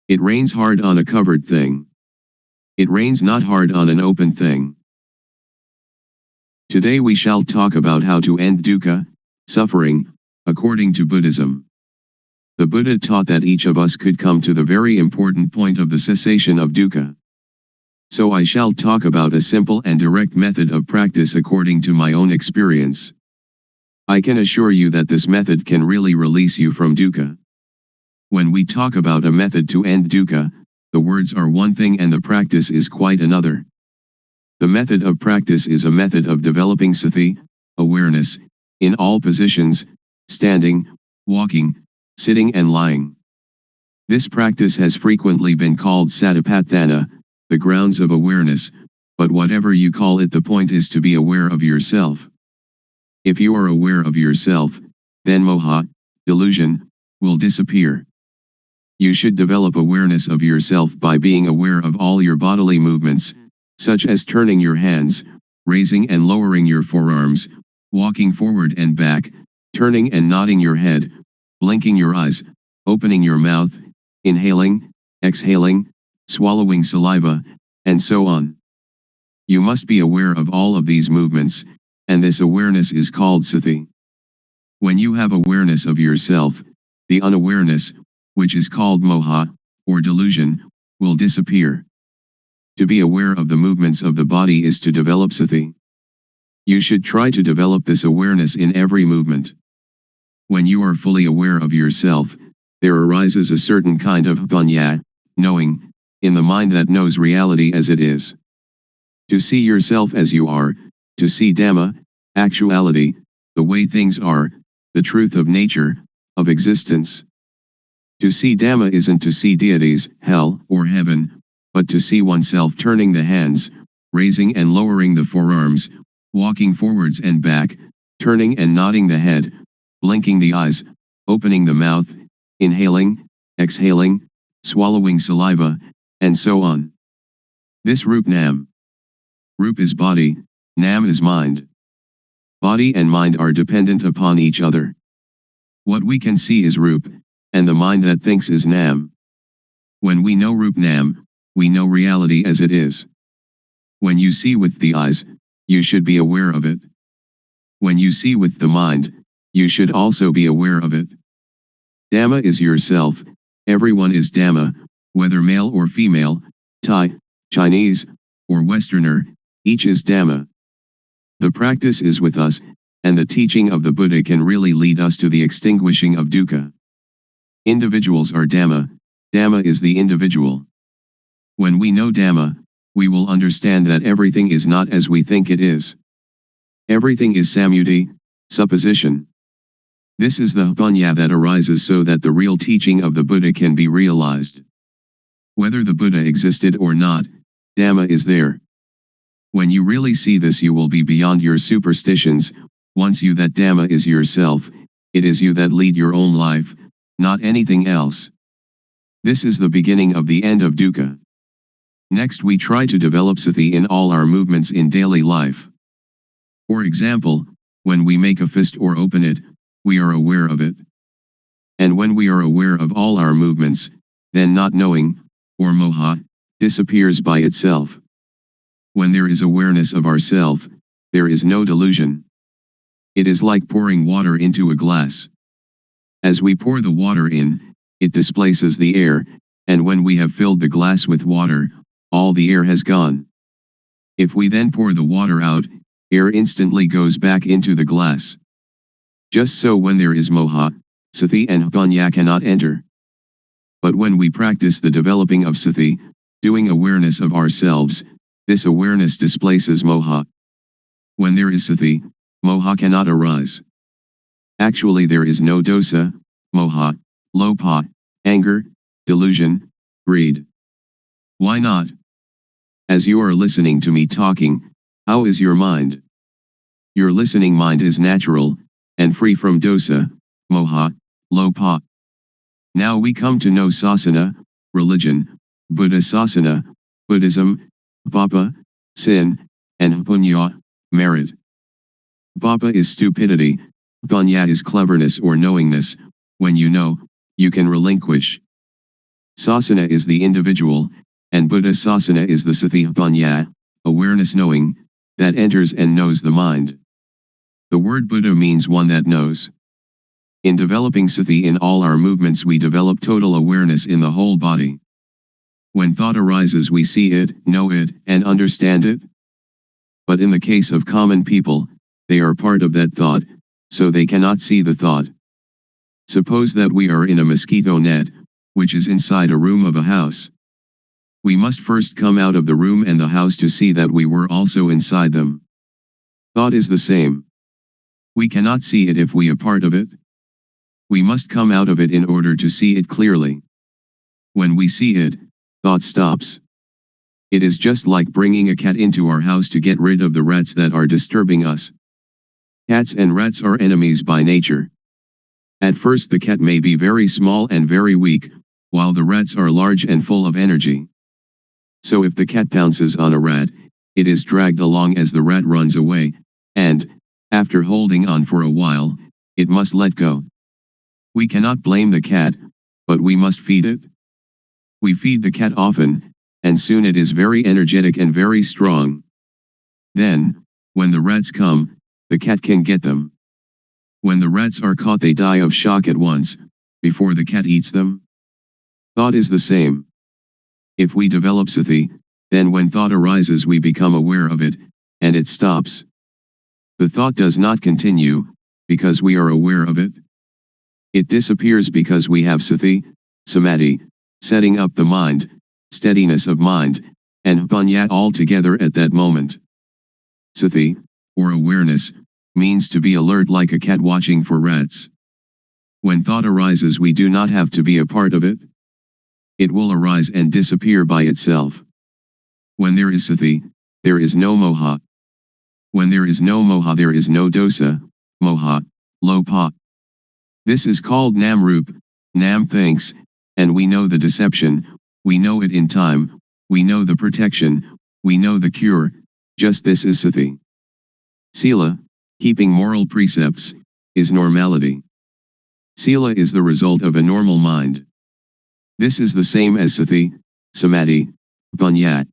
It rains hard on a covered thing. It rains not hard on an open thing. Today we shall talk about how to end dukkha, suffering, according to Buddhism. The Buddha taught that each of us could come to the very important point of the cessation of dukkha. So I shall talk about a simple and direct method of practice according to my own experience. I can assure you that this method can really release you from dukkha. When we talk about a method to end dukkha, the words are one thing and the practice is quite another. The method of practice is a method of developing sati, awareness, in all positions, standing, walking, sitting and lying. This practice has frequently been called satipatthana, the grounds of awareness, but whatever you call it, the point is to be aware of yourself. If you are aware of yourself, then moha, delusion, will disappear. You should develop awareness of yourself by being aware of all your bodily movements, such as turning your hands, raising and lowering your forearms, walking forward and back, turning and nodding your head, blinking your eyes, opening your mouth, inhaling, exhaling, swallowing saliva, and so on. You must be aware of all of these movements, and this awareness is called sati. When you have awareness of yourself, the unawareness, which is called moha, or delusion, will disappear. To be aware of the movements of the body is to develop sati. You should try to develop this awareness in every movement. When you are fully aware of yourself, there arises a certain kind of panya, knowing, in the mind that knows reality as it is. To see yourself as you are, to see Dhamma, actuality, the way things are, the truth of nature, of existence. To see Dhamma isn't to see deities, hell, or heaven, but to see oneself turning the hands, raising and lowering the forearms, walking forwards and back, turning and nodding the head, blinking the eyes, opening the mouth, inhaling, exhaling, swallowing saliva, and so on. This Rup Nam. Rup is body, Nam is mind. Body and mind are dependent upon each other. What we can see is Rup, and the mind that thinks is Nam. When we know Rup Nam, we know reality as it is. When you see with the eyes, you should be aware of it. When you see with the mind, you should also be aware of it. Dhamma is yourself, everyone is Dhamma, whether male or female, Thai, Chinese, or Westerner, each is Dhamma. The practice is with us, and the teaching of the Buddha can really lead us to the extinguishing of dukkha. Individuals are Dhamma, Dhamma is the individual. When we know Dhamma, we will understand that everything is not as we think it is. Everything is samyuti, supposition. This is the panya that arises so that the real teaching of the Buddha can be realized. Whether the Buddha existed or not, Dhamma is there. When you really see this, you will be beyond your superstitions. Once you that Dhamma is yourself, it is you that lead your own life, not anything else. This is the beginning of the end of dukkha. Next we try to develop sati in all our movements in daily life. For example, when we make a fist or open it, we are aware of it. And when we are aware of all our movements, then not knowing, or moha, disappears by itself. When there is awareness of ourself, there is no delusion. It is like pouring water into a glass. As we pour the water in, it displaces the air, and when we have filled the glass with water, all the air has gone. If we then pour the water out, air instantly goes back into the glass. Just so when there is moha, sati and panya cannot enter. But when we practice the developing of sati, doing awareness of ourselves, this awareness displaces moha. When there is sati, moha cannot arise. Actually there is no dosa, moha, lopa, anger, delusion, greed. Why not? As you are listening to me talking, how is your mind? Your listening mind is natural, and free from dosa, moha, lopa. Now we come to know sasana, religion, Buddha sasana, Buddhism, papa, sin, and punya, merit. Papa is stupidity, punya is cleverness or knowingness. When you know, you can relinquish. Sasana is the individual, and Buddha sasana is the sati punya, awareness knowing, that enters and knows the mind. The word Buddha means one that knows. In developing sati in all our movements we develop total awareness in the whole body. When thought arises we see it, know it, and understand it. But in the case of common people, they are part of that thought, so they cannot see the thought. Suppose that we are in a mosquito net, which is inside a room of a house. We must first come out of the room and the house to see that we were also inside them. Thought is the same. We cannot see it if we are part of it. We must come out of it in order to see it clearly. When we see it, thought stops. It is just like bringing a cat into our house to get rid of the rats that are disturbing us. Cats and rats are enemies by nature. At first the cat may be very small and very weak, while the rats are large and full of energy. So if the cat pounces on a rat, it is dragged along as the rat runs away, and, after holding on for a while, it must let go. We cannot blame the cat, but we must feed it. We feed the cat often, and soon it is very energetic and very strong. Then, when the rats come, the cat can get them. When the rats are caught they die of shock at once, before the cat eats them. Thought is the same. If we develop sati, then when thought arises we become aware of it, and it stops. The thought does not continue, because we are aware of it. It disappears because we have sati, samadhi, setting up the mind, steadiness of mind, and punya all together at that moment. Sati, or awareness, means to be alert like a cat watching for rats. When thought arises we do not have to be a part of it. It will arise and disappear by itself. When there is sati, there is no moha. When there is no moha there is no dosa, moha, lopa. This is called nam-rup, nam thinks, and we know the deception, we know it in time, we know the protection, we know the cure, just this is sati. Sila, keeping moral precepts, is normality. Sila is the result of a normal mind. This is the same as sati, samadhi, punya.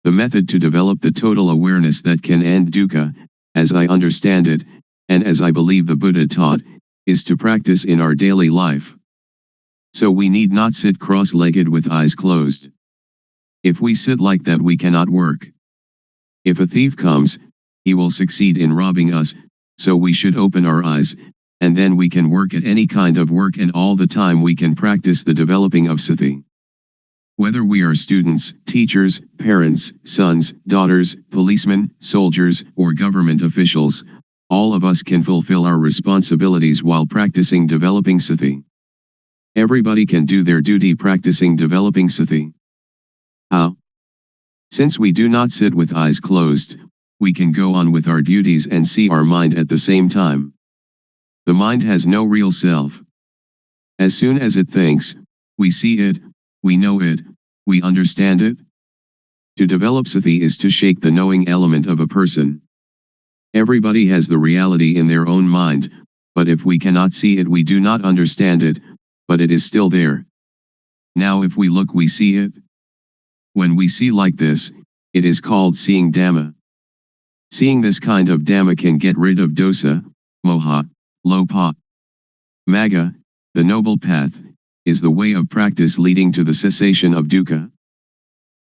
The method to develop the total awareness that can end dukkha, as I understand it, and as I believe the Buddha taught, is to practice in our daily life. So we need not sit cross-legged with eyes closed. If we sit like that we cannot work. If a thief comes, he will succeed in robbing us, so we should open our eyes, and then we can work at any kind of work and all the time we can practice the developing of sati. Whether we are students, teachers, parents, sons, daughters, policemen, soldiers, or government officials, all of us can fulfill our responsibilities while practicing developing sati. Everybody can do their duty practicing developing sati. How? Since we do not sit with eyes closed, we can go on with our duties and see our mind at the same time. The mind has no real self. As soon as it thinks, we see it, we know it, we understand it. To develop sati is to shake the knowing element of a person. Everybody has the reality in their own mind, but if we cannot see it we do not understand it, but it is still there. Now if we look we see it. When we see like this, it is called seeing Dhamma. Seeing this kind of Dhamma can get rid of dosa, moha, lopa. Magga, the noble path, is the way of practice leading to the cessation of dukkha.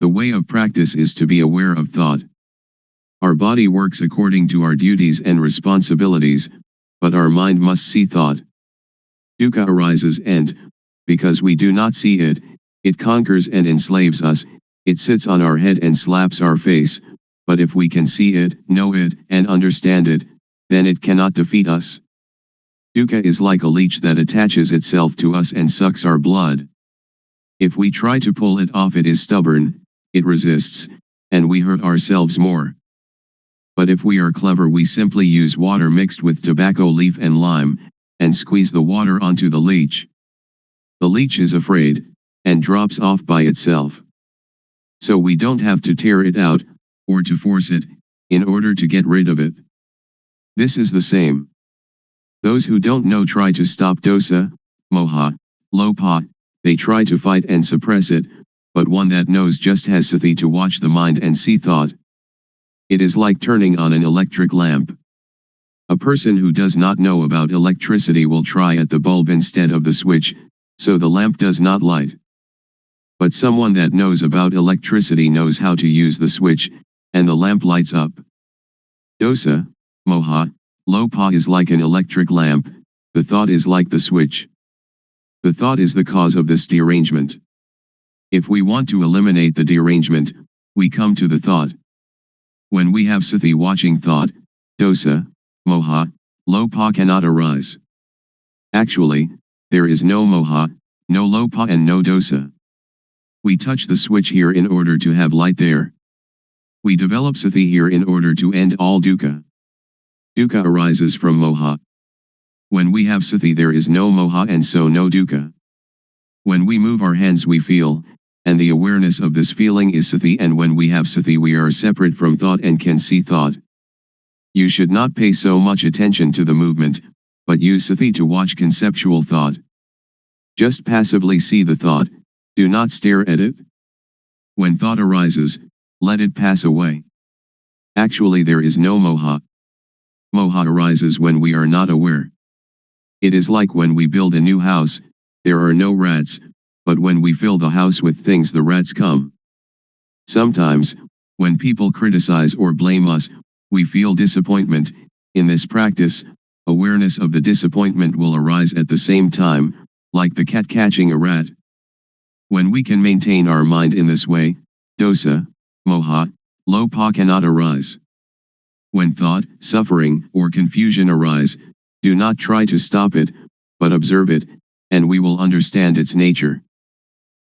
The way of practice is to be aware of thought. Our body works according to our duties and responsibilities, but our mind must see thought. Dukkha arises and, because we do not see it, it conquers and enslaves us, it sits on our head and slaps our face, but if we can see it, know it, and understand it, then it cannot defeat us. Dukkha is like a leech that attaches itself to us and sucks our blood. If we try to pull it off, it is stubborn, it resists, and we hurt ourselves more. But if we are clever, we simply use water mixed with tobacco leaf and lime, and squeeze the water onto the leech. The leech is afraid, and drops off by itself. So we don't have to tear it out, or to force it, in order to get rid of it. This is the same. Those who don't know try to stop dosa, moha, lopa, they try to fight and suppress it, but one that knows just has sati to watch the mind and see thought. It is like turning on an electric lamp. A person who does not know about electricity will try at the bulb instead of the switch, so the lamp does not light. But someone that knows about electricity knows how to use the switch, and the lamp lights up. Dosa, moha, lopa is like an electric lamp, the thought is like the switch. The thought is the cause of this derangement. If we want to eliminate the derangement, we come to the thought. When we have sati watching thought, dosa, moha, lopa cannot arise. Actually, there is no moha, no lopa and no dosa. We touch the switch here in order to have light there. We develop sati here in order to end all dukkha. Dukkha arises from moha. When we have sati there is no moha and so no dukkha. When we move our hands we feel, and the awareness of this feeling is sati, and when we have sati we are separate from thought and can see thought. You should not pay so much attention to the movement, but use sati to watch conceptual thought. Just passively see the thought, do not stare at it. When thought arises, let it pass away. Actually there is no moha. Moha arises when we are not aware. It is like when we build a new house, there are no rats, but when we fill the house with things the rats come. Sometimes, when people criticize or blame us, we feel disappointment. In this practice, awareness of the disappointment will arise at the same time, like the cat catching a rat. When we can maintain our mind in this way, dosa, moha, lopa cannot arise. When thought, suffering, or confusion arise, do not try to stop it, but observe it, and we will understand its nature.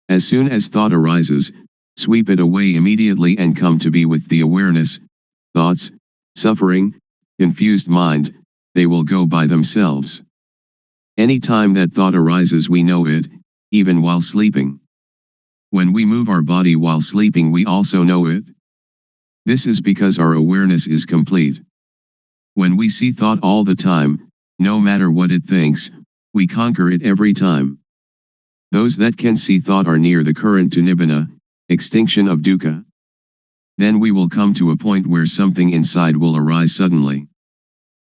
As soon as thought arises, sweep it away immediately and come to be with the awareness. Thoughts, suffering, confused mind, they will go by themselves. Any time that thought arises we know it, even while sleeping. When we move our body while sleeping we also know it. This is because our awareness is complete. When we see thought all the time, no matter what it thinks, we conquer it every time. Those that can see thought are near the current to nibbana, extinction of dukkha. Then we will come to a point where something inside will arise suddenly.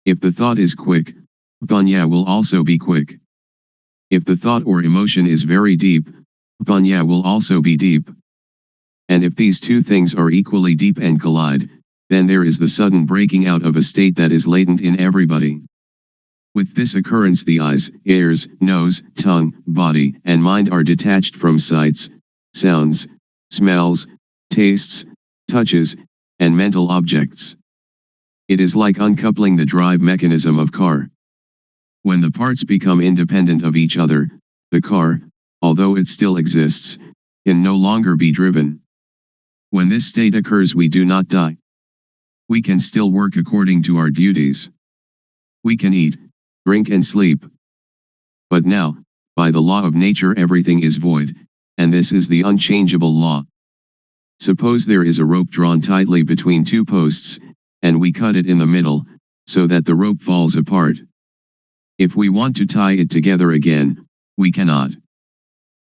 If the thought is quick, panya will also be quick. If the thought or emotion is very deep, panya will also be deep. And if these two things are equally deep and collide, then there is the sudden breaking out of a state that is latent in everybody. With this occurrence the eyes, ears, nose, tongue, body, and mind are detached from sights, sounds, smells, tastes, touches, and mental objects. It is like uncoupling the drive mechanism of car. When the parts become independent of each other, the car, although it still exists, can no longer be driven. When this state occurs we do not die. We can still work according to our duties. We can eat, drink and sleep. But now, by the law of nature everything is void, and this is the unchangeable law. Suppose there is a rope drawn tightly between two posts, and we cut it in the middle, so that the rope falls apart. If we want to tie it together again, we cannot.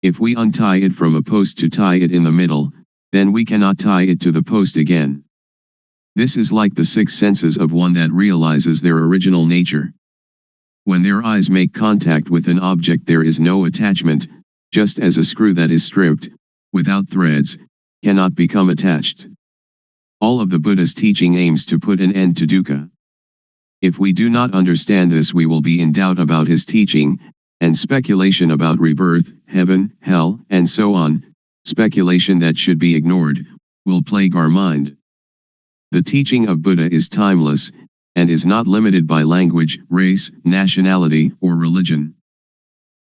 If we untie it from a post to tie it in the middle, then we cannot tie it to the post again. This is like the six senses of one that realizes their original nature. When their eyes make contact with an object there is no attachment, just as a screw that is stripped, without threads, cannot become attached. All of the Buddha's teaching aims to put an end to dukkha. If we do not understand this we will be in doubt about his teaching, and speculation about rebirth, heaven, hell, and so on, speculation that should be ignored, will plague our mind. The teaching of Buddha is timeless, and is not limited by language, race, nationality, or religion.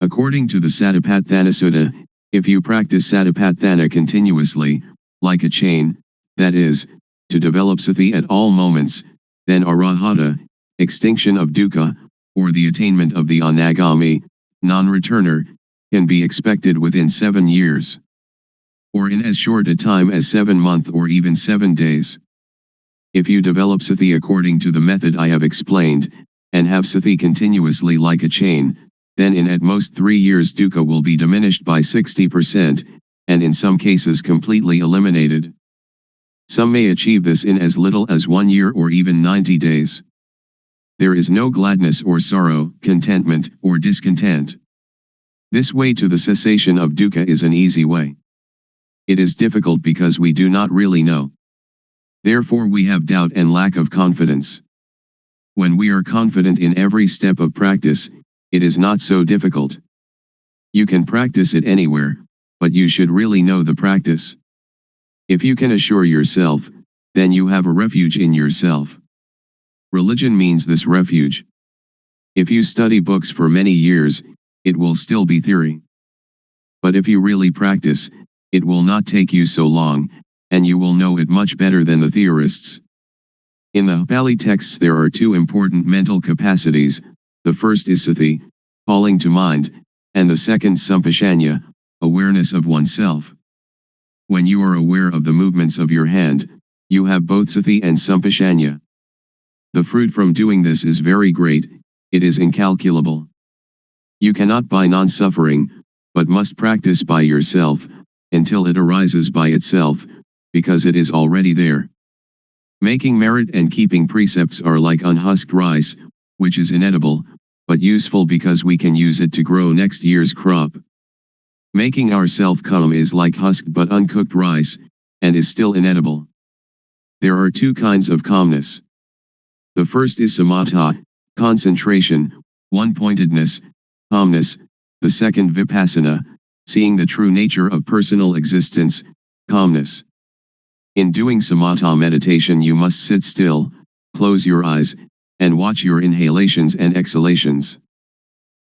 According to the Satipatthana Sutta, if you practice Satipatthana continuously, like a chain, that is, to develop sati at all moments, then arahata, extinction of dukkha, or the attainment of the anagami, non-returner, can be expected within 7 years. Or in as short a time as 7 months or even 7 days. If you develop sati according to the method I have explained, and have sati continuously like a chain, then in at most 3 years dukkha will be diminished by 60%, and in some cases completely eliminated. Some may achieve this in as little as 1 year or even 90 days. There is no gladness or sorrow, contentment or discontent. This way to the cessation of dukkha is an easy way. It is difficult because we do not really know. Therefore we have doubt and lack of confidence. When we are confident in every step of practice, it is not so difficult. You can practice it anywhere, but you should really know the practice. If you can assure yourself, then you have a refuge in yourself. Religion means this refuge. If you study books for many years, it will still be theory. But if you really practice, it will not take you so long, and you will know it much better than the theorists. In the Pali texts there are 2 important mental capacities, the first is sati, calling to mind, and the second sampashanya, awareness of oneself. When you are aware of the movements of your hand, you have both sati and sampashanya. The fruit from doing this is very great, it is incalculable. You cannot buy non-suffering, but must practice by yourself, until it arises by itself, because it is already there. Making merit and keeping precepts are like unhusked rice, which is inedible, but useful because we can use it to grow next year's crop. Making ourself calm is like husked but uncooked rice, and is still inedible. There are 2 kinds of calmness. The first is samatha, concentration, one-pointedness, calmness, the second vipassana, seeing the true nature of personal existence, calmness. In doing samatha meditation you must sit still, close your eyes, and watch your inhalations and exhalations.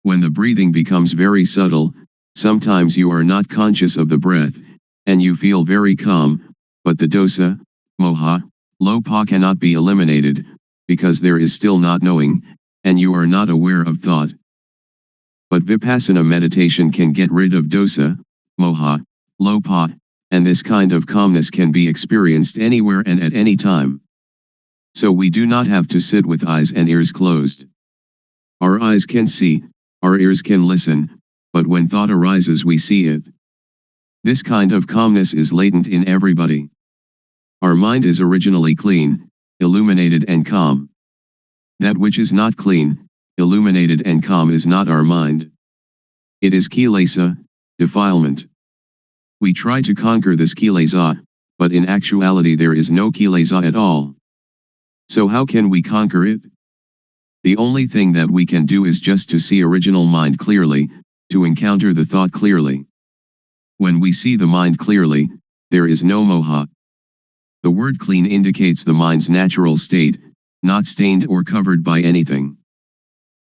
When the breathing becomes very subtle, sometimes you are not conscious of the breath, and you feel very calm, but the dosa, moha, lopa cannot be eliminated, because there is still not knowing, and you are not aware of thought. But vipassana meditation can get rid of dosa, moha, lopa, and this kind of calmness can be experienced anywhere and at any time. So we do not have to sit with eyes and ears closed. Our eyes can see, our ears can listen, but when thought arises we see it. This kind of calmness is latent in everybody. Our mind is originally clean, illuminated and calm. That which is not clean, illuminated and calm is not our mind. It is kilesa, defilement. We try to conquer this kilesa, but in actuality there is no kilesa at all. So how can we conquer it? The only thing that we can do is just to see original mind clearly, to encounter the thought clearly. When we see the mind clearly, there is no moha. The word clean indicates the mind's natural state, not stained or covered by anything.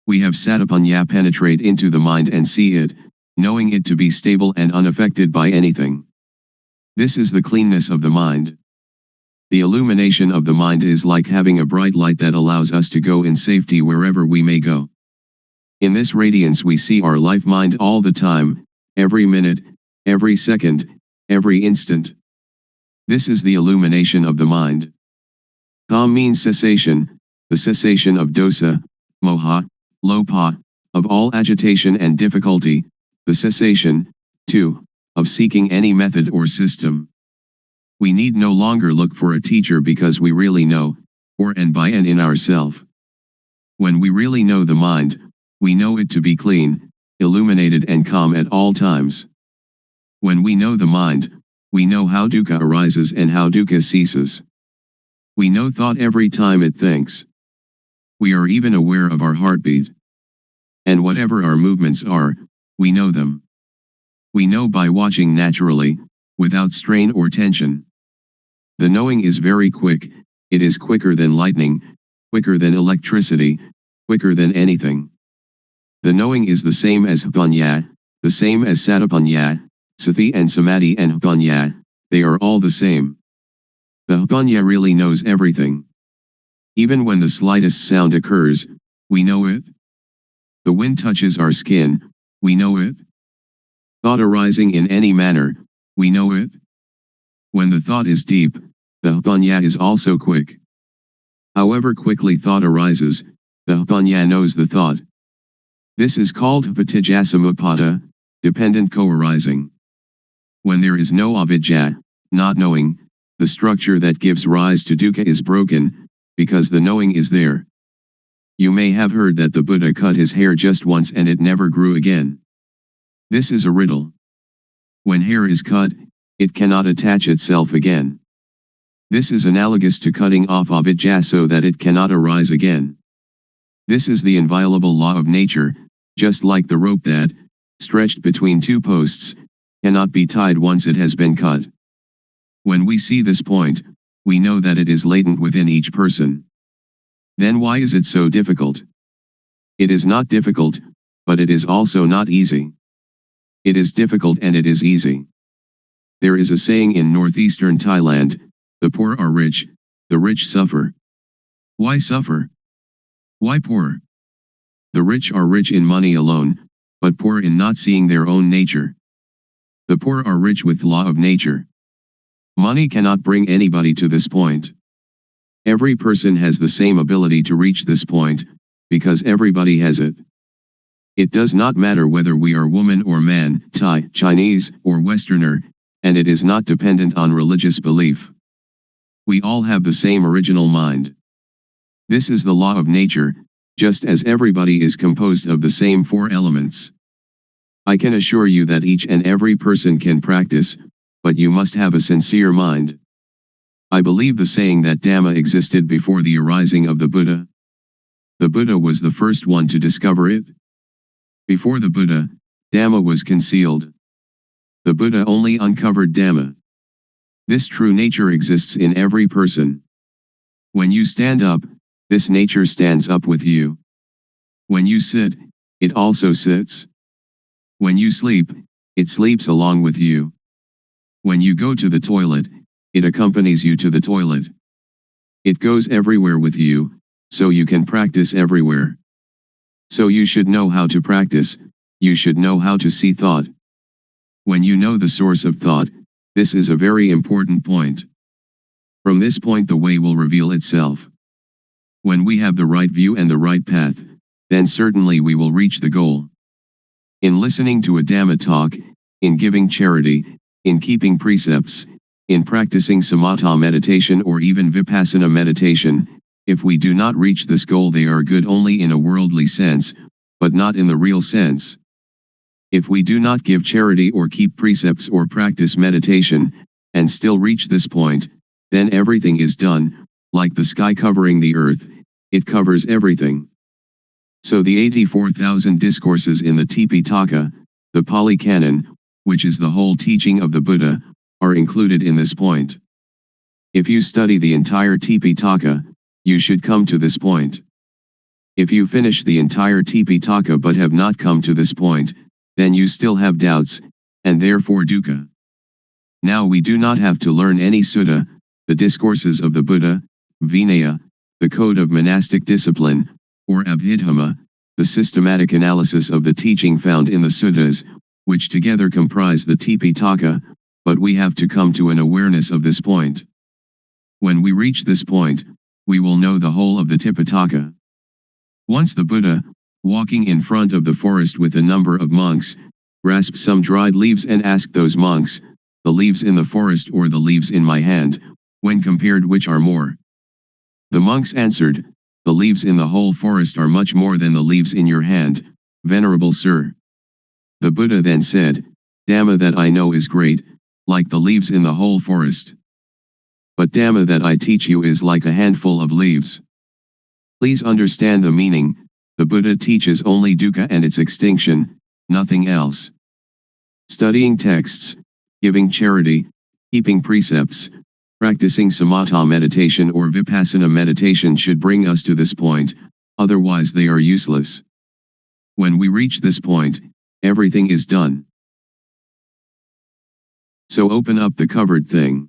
We have satipanya penetrate into the mind and see it, knowing it to be stable and unaffected by anything. This is the cleanness of the mind. The illumination of the mind is like having a bright light that allows us to go in safety wherever we may go. In this radiance we see our life mind all the time, every minute, every second, every instant. This is the illumination of the mind. Calm means cessation, the cessation of dosa, moha, lopa, of all agitation and difficulty, the cessation, too, of seeking any method or system. We need no longer look for a teacher because we really know, for and by and in ourself. When we really know the mind, we know it to be clean, illuminated and calm at all times. When we know the mind, we know how dukkha arises and how dukkha ceases. We know thought every time it thinks. We are even aware of our heartbeat. And whatever our movements are, we know them. We know by watching naturally, without strain or tension. The knowing is very quick, it is quicker than lightning, quicker than electricity, quicker than anything. The knowing is the same as Hpanya, the same as Satipanya, Sati and Samadhi and Hpanya, they are all the same. The Hpanya really knows everything. Even when the slightest sound occurs, we know it. The wind touches our skin, we know it. Thought arising in any manner, we know it. When the thought is deep, the Hpanya is also quick. However quickly thought arises, the Hpanya knows the thought. This is called Hpatijjasamuppada, dependent co-arising. When there is no avidya, not knowing, the structure that gives rise to dukkha is broken, because the knowing is there. You may have heard that the Buddha cut his hair just once and it never grew again. This is a riddle. When hair is cut, it cannot attach itself again. This is analogous to cutting off avidya so that it cannot arise again. This is the inviolable law of nature, just like the rope that, stretched between two posts, cannot be tied once it has been cut. When we see this point, we know that it is latent within each person. Then why is it so difficult? It is not difficult, but it is also not easy. It is difficult and it is easy. There is a saying in northeastern Thailand, the poor are rich, the rich suffer. Why suffer? Why poor? The rich are rich in money alone, but poor in not seeing their own nature. The poor are rich with law of nature. Money cannot bring anybody to this point. Every person has the same ability to reach this point, because everybody has it. It does not matter whether we are woman or man, Thai, Chinese, or Westerner, and it is not dependent on religious belief. We all have the same original mind. This is the law of nature, just as everybody is composed of the same four elements. I can assure you that each and every person can practice, but you must have a sincere mind. I believe the saying that Dhamma existed before the arising of the Buddha. The Buddha was the first one to discover it. Before the Buddha, Dhamma was concealed. The Buddha only uncovered Dhamma. This true nature exists in every person. When you stand up, this nature stands up with you. When you sit, it also sits. When you sleep, it sleeps along with you. When you go to the toilet, it accompanies you to the toilet. It goes everywhere with you, so you can practice everywhere. So you should know how to practice, you should know how to see thought. When you know the source of thought, this is a very important point. From this point the way will reveal itself. When we have the right view and the right path, then certainly we will reach the goal. In listening to a Dhamma talk, in giving charity, in keeping precepts, in practicing samatha meditation or even Vipassana meditation, if we do not reach this goal they are good only in a worldly sense, but not in the real sense. If we do not give charity or keep precepts or practice meditation, and still reach this point, then everything is done, like the sky covering the earth, it covers everything. So the 84,000 discourses in the Tipitaka, the Pali Canon, which is the whole teaching of the Buddha, are included in this point. If you study the entire Tipitaka, you should come to this point. If you finish the entire Tipitaka but have not come to this point, then you still have doubts, and therefore dukkha. Now we do not have to learn any sutta, the discourses of the Buddha, Vinaya, the code of monastic discipline, or Abhidhamma, the systematic analysis of the teaching found in the suttas, which together comprise the Tipitaka, but we have to come to an awareness of this point. When we reach this point, we will know the whole of the Tipitaka. Once the Buddha, walking in front of the forest with a number of monks, grasped some dried leaves and asked those monks, the leaves in the forest or the leaves in my hand, when compared which are more? The monks answered, the leaves in the whole forest are much more than the leaves in your hand, venerable sir. The Buddha then said, Dhamma that I know is great, like the leaves in the whole forest. But Dhamma that I teach you is like a handful of leaves. Please understand the meaning, the Buddha teaches only dukkha and its extinction, nothing else. Studying texts, giving charity, keeping precepts, Practicing samatha meditation or vipassana meditation should bring us to this point, otherwise they are useless. When we reach this point, everything is done. So open up the covered thing.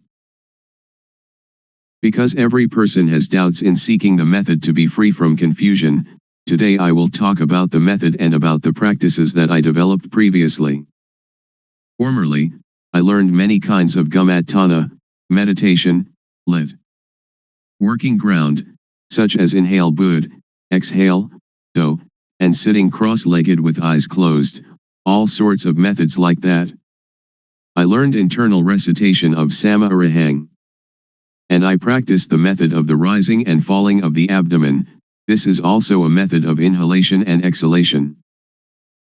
Because every person has doubts in seeking the method to be free from confusion, today I will talk about the method and about the practices that I developed previously. Formerly, I learned many kinds of gumatana, meditation, lit. Working ground, such as inhale bud, exhale, do, and sitting cross-legged with eyes closed, all sorts of methods like that. I learned internal recitation of Sama Arahang. And I practiced the method of the rising and falling of the abdomen. This is also a method of inhalation and exhalation.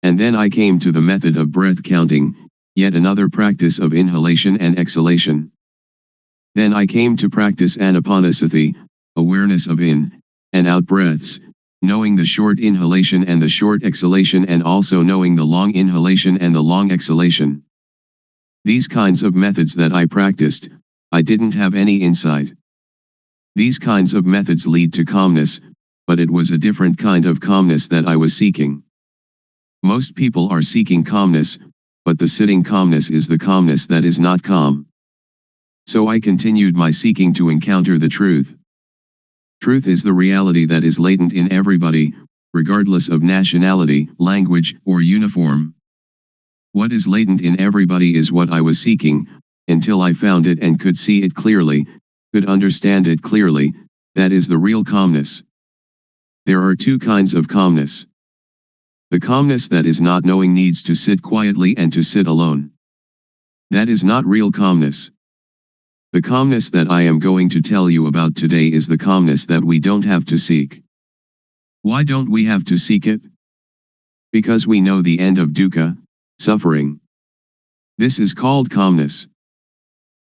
And then I came to the method of breath counting, yet another practice of inhalation and exhalation. Then I came to practice anapanasati, awareness of in and out breaths, knowing the short inhalation and the short exhalation and also knowing the long inhalation and the long exhalation. These kinds of methods that I practiced, I didn't have any insight. These kinds of methods lead to calmness, but it was a different kind of calmness that I was seeking. Most people are seeking calmness, but the sitting calmness is the calmness that is not calm. So I continued my seeking to encounter the truth. Truth is the reality that is latent in everybody, regardless of nationality, language, or uniform. What is latent in everybody is what I was seeking, until I found it and could see it clearly, could understand it clearly. That is the real calmness. There are two kinds of calmness. The calmness that is not knowing needs to sit quietly and to sit alone. That is not real calmness. The calmness that I am going to tell you about today is the calmness that we don't have to seek. Why don't we have to seek it? Because we know the end of dukkha, suffering. This is called calmness.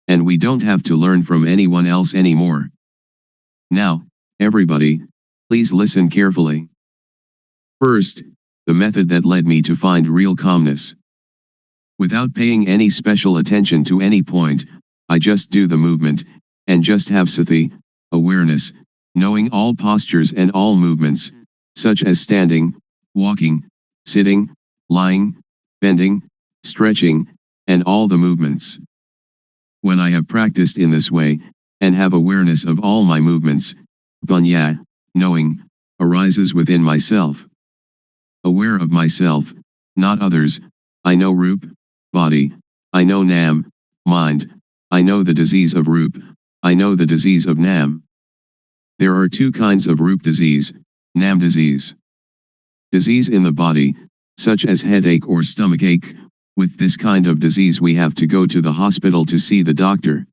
And we don't have to learn from anyone else anymore. Now, everybody, please listen carefully. First, the method that led me to find real calmness. Without paying any special attention to any point, I just do the movement, and just have sati, awareness, knowing all postures and all movements, such as standing, walking, sitting, lying, bending, stretching, and all the movements. When I have practiced in this way, and have awareness of all my movements, panya, knowing, arises within myself. Aware of myself, not others, I know Rup, body, I know Nam, mind, I know the disease of Rup, I know the disease of Nam. There are two kinds of Rup disease, Nam disease. Disease in the body, such as headache or stomachache. With this kind of disease we have to go to the hospital to see the doctor.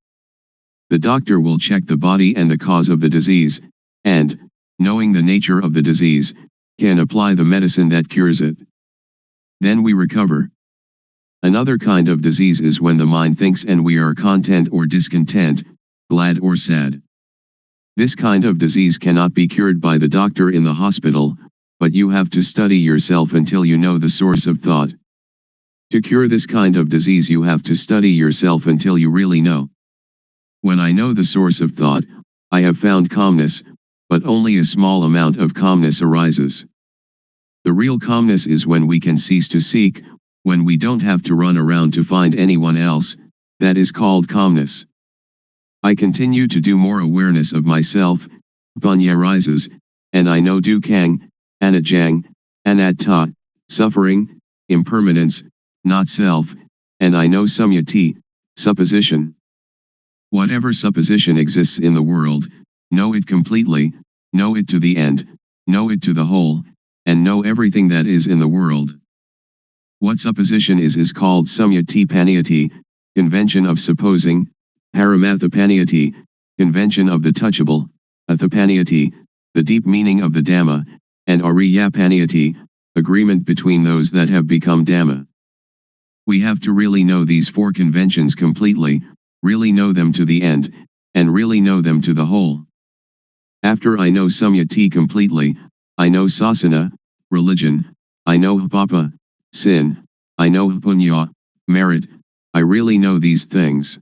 The doctor will check the body and the cause of the disease, and, knowing the nature of the disease, can apply the medicine that cures it. Then we recover. Another kind of disease is when the mind thinks and we are content or discontent, glad or sad. This kind of disease cannot be cured by the doctor in the hospital, but you have to study yourself until you know the source of thought. To cure this kind of disease you have to study yourself until you really know. When I know the source of thought, I have found calmness, but only a small amount of calmness arises. The real calmness is when we can cease to seek, when we don't have to run around to find anyone else, that is called calmness. I continue to do more awareness of myself, panya rises, and I know dukkang, anajang, anatta, suffering, impermanence, not self, and I know samyati, supposition. Whatever supposition exists in the world, know it completely, know it to the end, know it to the whole, and know everything that is in the world. What supposition is called samyati paniyati, convention of supposing, paramathapaniyati, convention of the touchable, athapaniyati, the deep meaning of the Dhamma, and ariyapaniyati, agreement between those that have become Dhamma. We have to really know these four conventions completely, really know them to the end, and really know them to the whole. After I know samyati completely, I know sasana, religion, I know papa, sin, I know punya, merit, I really know these things.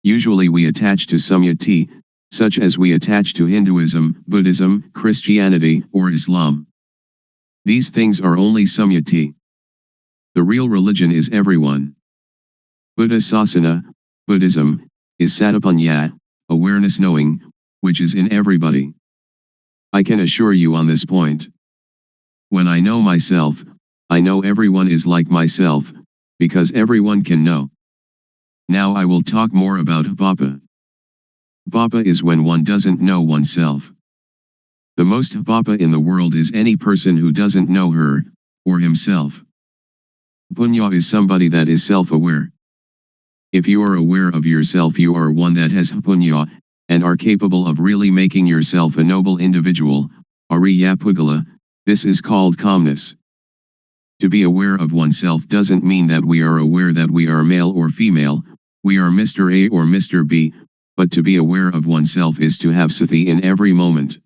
Usually we attach to samyati, such as we attach to Hinduism, Buddhism, Christianity, or Islam. These things are only samyati. The real religion is everyone. Buddha Sasana, Buddhism, is satapanya, awareness knowing, which is in everybody. I can assure you on this point. When I know myself, I know everyone is like myself, because everyone can know. Now I will talk more about vipapa. Vipapa is when one doesn't know oneself. The most vipapa in the world is any person who doesn't know her, or himself. Punya is somebody that is self-aware. If you are aware of yourself, you are one that has punya, and are capable of really making yourself a noble individual, Ariya Pugala. This is called calmness. To be aware of oneself doesn't mean that we are aware that we are male or female, we are Mr. A or Mr. B, but to be aware of oneself is to have sati in every moment.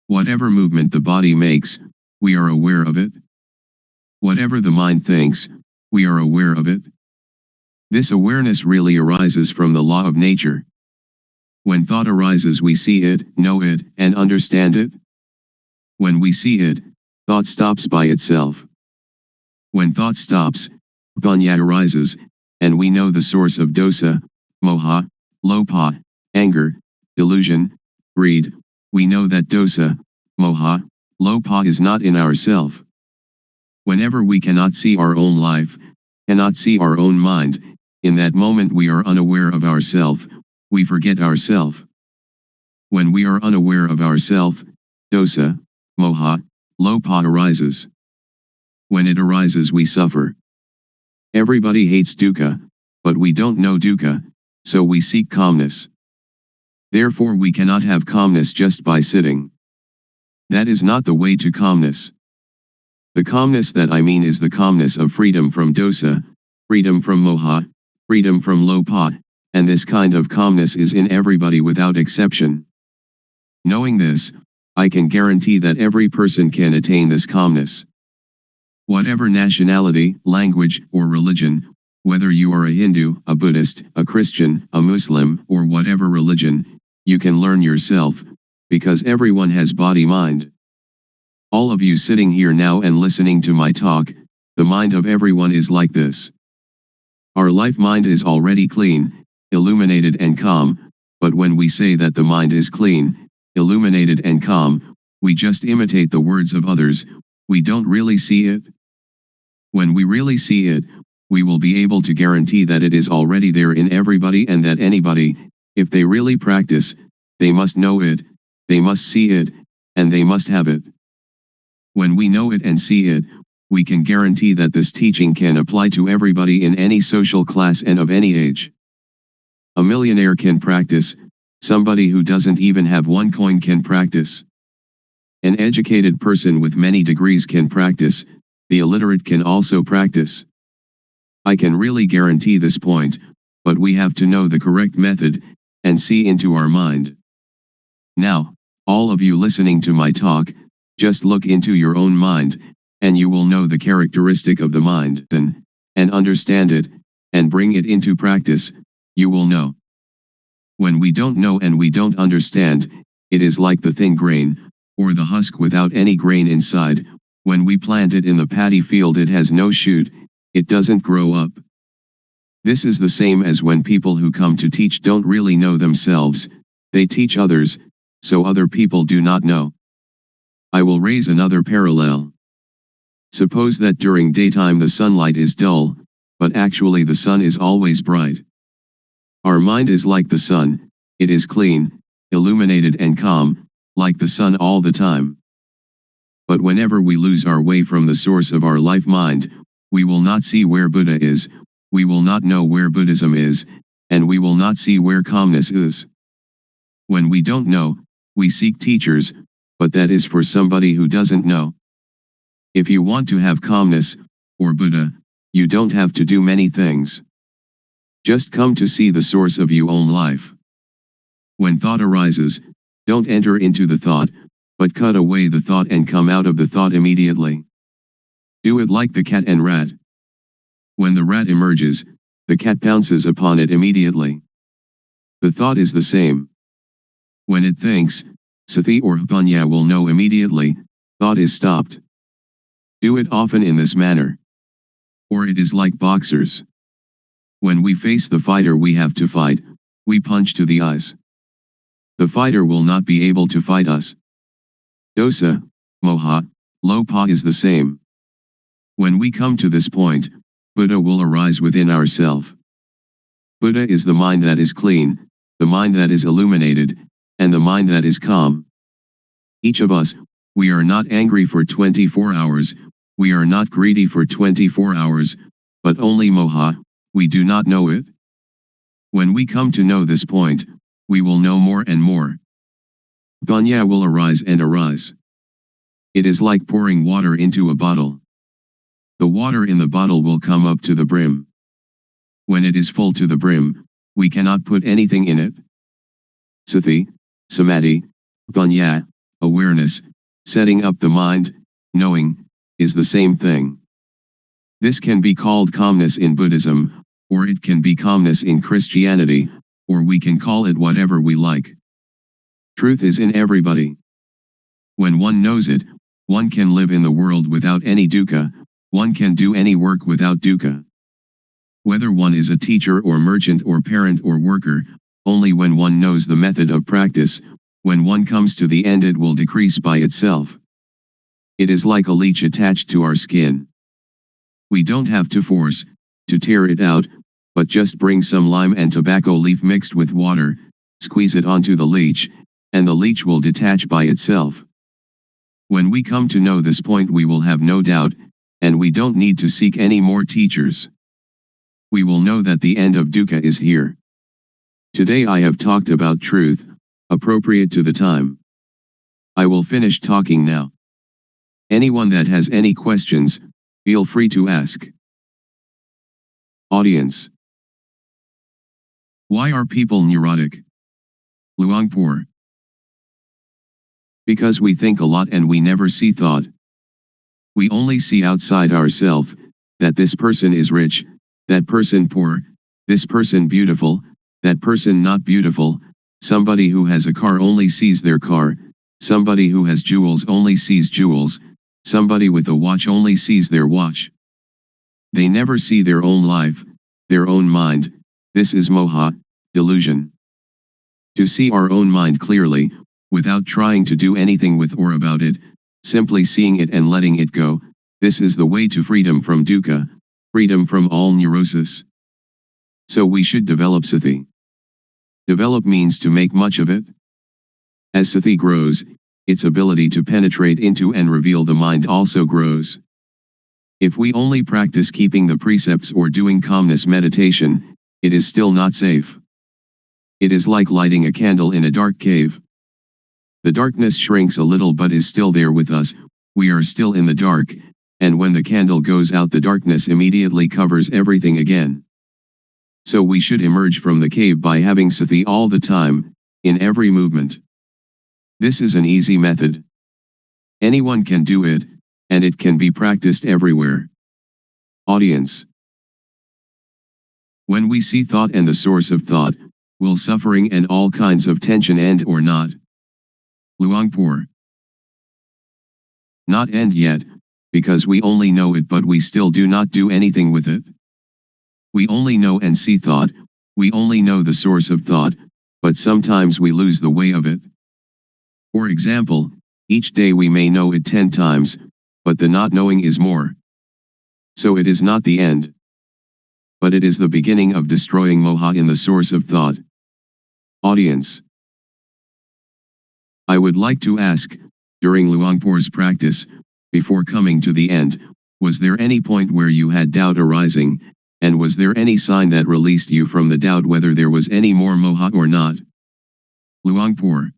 Whatever movement the body makes, we are aware of it. Whatever the mind thinks, we are aware of it. This awareness really arises from the law of nature. When thought arises, we see it, know it, and understand it. When we see it, thought stops by itself. When thought stops, punya arises, and we know the source of dosa, moha, lopa, anger, delusion, greed. We know that dosa, moha, lopa is not in ourself. Whenever we cannot see our own life, cannot see our own mind, in that moment we are unaware of ourself, we forget ourself. When we are unaware of ourself, dosa, moha, lopa arises. When it arises, we suffer. Everybody hates dukkha, but we don't know dukkha, so we seek calmness. Therefore we cannot have calmness just by sitting. That is not the way to calmness. The calmness that I mean is the calmness of freedom from dosa, freedom from moha, freedom from lopa, and this kind of calmness is in everybody without exception. Knowing this, I can guarantee that every person can attain this calmness. Whatever nationality, language, or religion, whether you are a Hindu, a Buddhist, a Christian, a Muslim, or whatever religion, you can learn yourself, because everyone has body-mind. All of you sitting here now and listening to my talk, the mind of everyone is like this. Our life mind is already clean, illuminated and calm, but when we say that the mind is clean, illuminated and calm, we just imitate the words of others, we don't really see it. When we really see it, we will be able to guarantee that it is already there in everybody and that anybody, if they really practice, they must know it, they must see it, and they must have it. When we know it and see it, we can guarantee that this teaching can apply to everybody in any social class and of any age. A millionaire can practice, somebody who doesn't even have one coin can practice. An educated person with many degrees can practice, the illiterate can also practice. I can really guarantee this point, but we have to know the correct method, and see into our mind. Now, all of you listening to my talk, just look into your own mind, and you will know the characteristic of the mind, and understand it, and bring it into practice, you will know. When we don't know and we don't understand, it is like the thin grain, or the husk without any grain inside. When we plant it in the paddy field, it has no shoot, it doesn't grow up. This is the same as when people who come to teach don't really know themselves, they teach others, so other people do not know. I will raise another parallel. Suppose that during daytime the sunlight is dull, but actually the sun is always bright. Our mind is like the sun, it is clean, illuminated and calm, like the sun all the time. But whenever we lose our way from the source of our life mind, we will not see where Buddha is, we will not know where Buddhism is, and we will not see where calmness is. When we don't know, we seek teachers, but that is for somebody who doesn't know. If you want to have calmness, or Buddha, you don't have to do many things. Just come to see the source of your own life. When thought arises, don't enter into the thought, but cut away the thought and come out of the thought immediately. Do it like the cat and rat. When the rat emerges, the cat pounces upon it immediately. The thought is the same. When it thinks, sati or panya will know immediately, thought is stopped. Do it often in this manner. Or it is like boxers. When we face the fighter we have to fight, we punch to the eyes. The fighter will not be able to fight us. Dosa, moha, lopa is the same. When we come to this point, Buddha will arise within ourself. Buddha is the mind that is clean, the mind that is illuminated, and the mind that is calm. Each of us, we are not angry for 24 hours, we are not greedy for 24 hours, but only moha, we do not know it. When we come to know this point, we will know more and more. Panya will arise and arise. It is like pouring water into a bottle. The water in the bottle will come up to the brim. When it is full to the brim, we cannot put anything in it. Sati, samadhi, panya, awareness, setting up the mind, knowing, is the same thing. This can be called calmness in Buddhism, or it can be calmness in Christianity, or we can call it whatever we like. Truth is in everybody. When one knows it, one can live in the world without any dukkha, one can do any work without dukkha. Whether one is a teacher or merchant or parent or worker, only when one knows the method of practice, when one comes to the end it will decrease by itself. It is like a leech attached to our skin. We don't have to force, to tear it out, but just bring some lime and tobacco leaf mixed with water, squeeze it onto the leech, and the leech will detach by itself. When we come to know this point we will have no doubt, and we don't need to seek any more teachers. We will know that the end of dukkha is here. Today I have talked about truth, appropriate to the time. I will finish talking now. Anyone that has any questions, feel free to ask. Audience. Why are people neurotic? Luangpor. Because we think a lot and we never see thought. We only see outside ourselves, that this person is rich, that person poor, this person beautiful, that person not beautiful, somebody who has a car only sees their car, somebody who has jewels only sees jewels, somebody with a watch only sees their watch. They never see their own life, their own mind. This is moha, delusion. To see our own mind clearly, without trying to do anything with or about it, simply seeing it and letting it go, this is the way to freedom from dukkha, freedom from all neurosis. So we should develop sati. Develop means to make much of it. As sati grows, its ability to penetrate into and reveal the mind also grows. If we only practice keeping the precepts or doing calmness meditation, it is still not safe. It is like lighting a candle in a dark cave. The darkness shrinks a little but is still there with us, we are still in the dark, and when the candle goes out the darkness immediately covers everything again. So we should emerge from the cave by having sati all the time, in every movement. This is an easy method. Anyone can do it, and it can be practiced everywhere. Audience. When we see thought and the source of thought, will suffering and all kinds of tension end or not? Luangpor. Not end yet, because we only know it but we still do not do anything with it. We only know and see thought, we only know the source of thought, but sometimes we lose the way of it. For example, each day we may know it 10 times, but the not knowing is more. So it is not the end. But it is the beginning of destroying moha in the source of thought. Audience. I would like to ask, during Luangpor's practice, before coming to the end, was there any point where you had doubt arising, and was there any sign that released you from the doubt whether there was any more moha or not? Luangpor.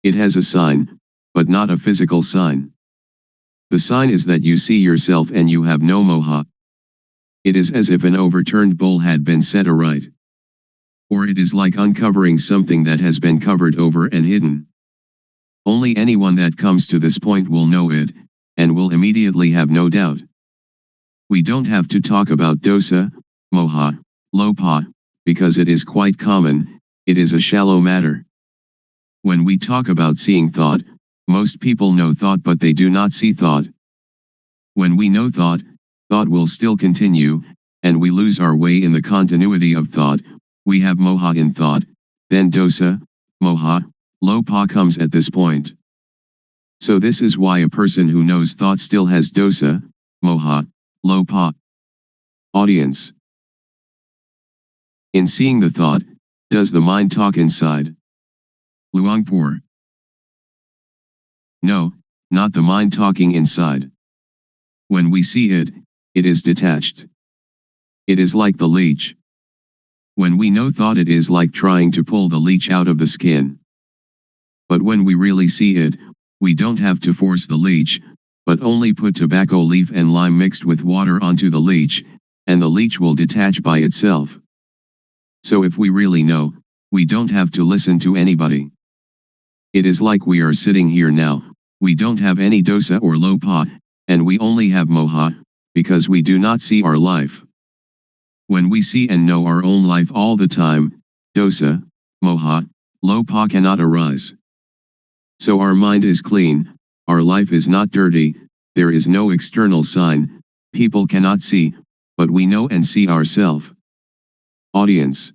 It has a sign, but not a physical sign. The sign is that you see yourself and you have no moha. It is as if an overturned bowl had been set aright. Or it is like uncovering something that has been covered over and hidden. Only anyone that comes to this point will know it, and will immediately have no doubt. We don't have to talk about dosa, moha, lopa, because it is quite common, it is a shallow matter. When we talk about seeing thought, most people know thought but they do not see thought. When we know thought, thought will still continue, and we lose our way in the continuity of thought. We have moha in thought, then dosa, moha, lopa comes at this point. So this is why a person who knows thought still has dosa, moha, lopa. Audience. In seeing the thought, does the mind talk inside? Luangpor. No, not the mind talking inside. When we see it, it is detached. It is like the leech. When we know thought, it is like trying to pull the leech out of the skin. But when we really see it, we don't have to force the leech, but only put tobacco leaf and lime mixed with water onto the leech, and the leech will detach by itself. So if we really know, we don't have to listen to anybody. It is like we are sitting here now, we don't have any dosa or lopa, and we only have moha, because we do not see our life. When we see and know our own life all the time, dosa, moha, lopa cannot arise. So our mind is clean, our life is not dirty, there is no external sign, people cannot see, but we know and see ourselves. Audience.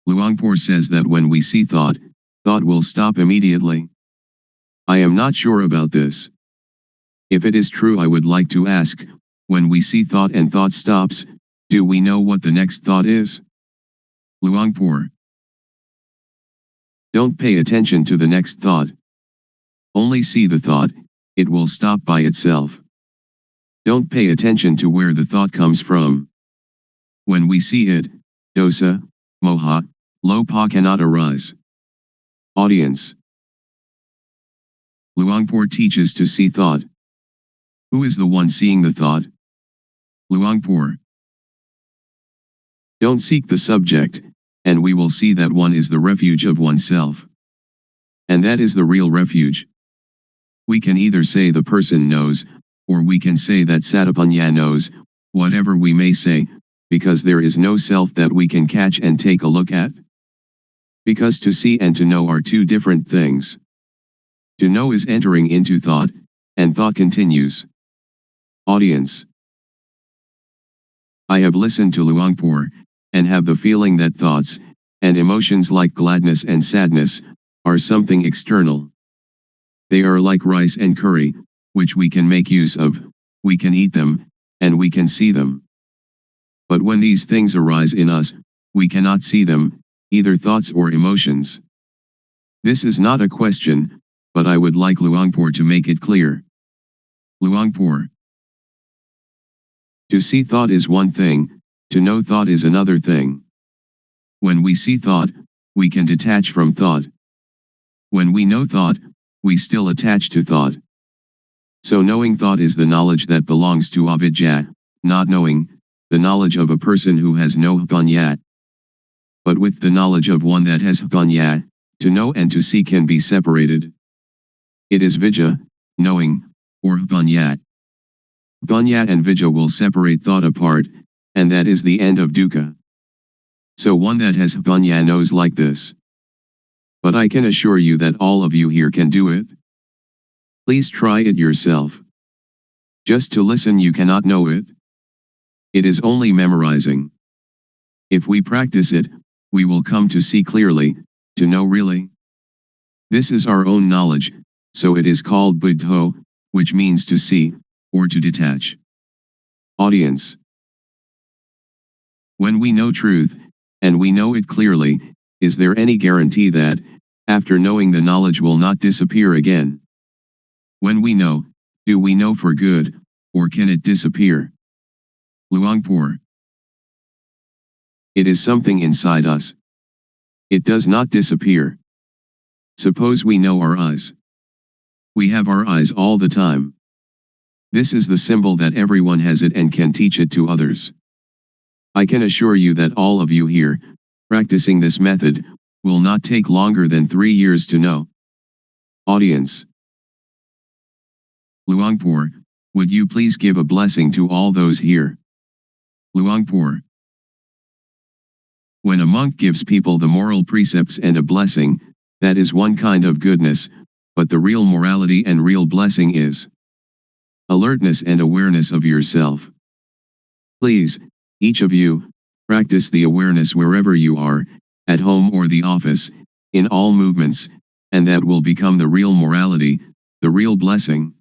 Luangpor says that when we see thought, thought will stop immediately. I am not sure about this. If it is true, I would like to ask, when we see thought and thought stops, do we know what the next thought is? Luangpor. Don't pay attention to the next thought. Only see the thought, it will stop by itself. Don't pay attention to where the thought comes from. When we see it, dosa, moha, lopa cannot arise. Audience. Luangpor teaches to see thought. Who is the one seeing the thought? Luangpor. Don't seek the subject, and we will see that one is the refuge of oneself. And that is the real refuge. We can either say the person knows, or we can say that Satipanya knows, whatever we may say, because there is no self that we can catch and take a look at. Because to see and to know are two different things. To know is entering into thought, and thought continues. Audience. I have listened to Luangpor, and have the feeling that thoughts, and emotions like gladness and sadness, are something external. They are like rice and curry, which we can make use of, we can eat them, and we can see them. But when these things arise in us, we cannot see them, either thoughts or emotions. This is not a question, but I would like Luangpor to make it clear. Luangpor. To see thought is one thing, to know thought is another thing. When we see thought, we can detach from thought. When we know thought, we still attach to thought. So knowing thought is the knowledge that belongs to avidya, not knowing, the knowledge of a person who has no panya. But with the knowledge of one that has panya, to know and to see can be separated. It is vidya, knowing, or panya. Panya and vidya will separate thought apart, and that is the end of dukkha. So one that has panya knows like this. But I can assure you that all of you here can do it. Please try it yourself. Just to listen you cannot know it. It is only memorizing. If we practice it, we will come to see clearly, to know really. This is our own knowledge, so it is called buddho, which means to see, or to detach. Audience. When we know truth, and we know it clearly, is there any guarantee that, after knowing the knowledge will not disappear again? When we know, do we know for good, or can it disappear? Luangpor. It is something inside us. It does not disappear. Suppose we know our eyes. We have our eyes all the time. This is the symbol that everyone has it and can teach it to others. I can assure you that all of you here, practicing this method, will not take longer than 3 years to know. Audience. Luangpor, would you please give a blessing to all those here? Luangpor. When a monk gives people the moral precepts and a blessing, that is one kind of goodness, but the real morality and real blessing is alertness and awareness of yourself. Please, each of you, practice the awareness wherever you are, at home or the office, in all movements, and that will become the real morality, the real blessing.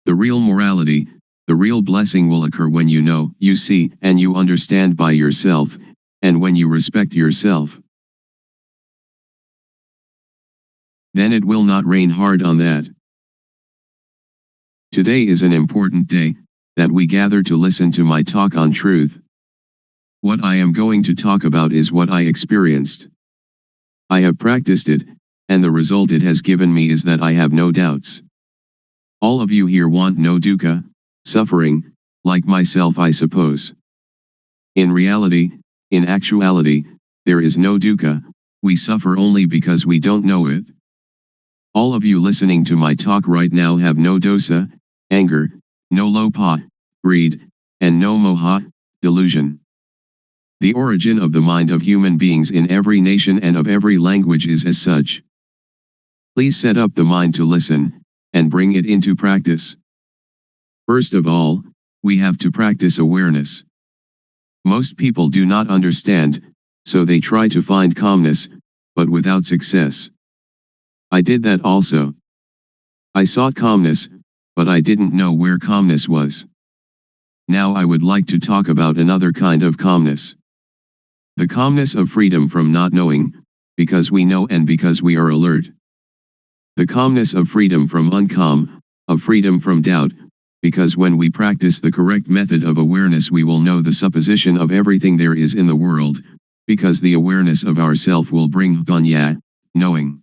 The real morality, the real blessing will occur when you know, you see, and you understand by yourself, and when you respect yourself. Then it will not rain hard on that. Today is an important day, that we gather to listen to my talk on truth. What I am going to talk about is what I experienced. I have practiced it, and the result it has given me is that I have no doubts. All of you here want no dukkha, suffering, like myself I suppose. In reality, in actuality, there is no dukkha, we suffer only because we don't know it. All of you listening to my talk right now have no dosa, anger, no lopha, greed, and no moha, delusion. The origin of the mind of human beings in every nation and of every language is as such. Please set up the mind to listen, and bring it into practice. First of all, we have to practice awareness. Most people do not understand, so they try to find calmness, but without success. I did that also. I sought calmness, but I didn't know where calmness was. Now I would like to talk about another kind of calmness. The calmness of freedom from not knowing, because we know and because we are alert. The calmness of freedom from uncalm, of freedom from doubt, because when we practice the correct method of awareness we will know the supposition of everything there is in the world, because the awareness of ourself will bring panya, knowing.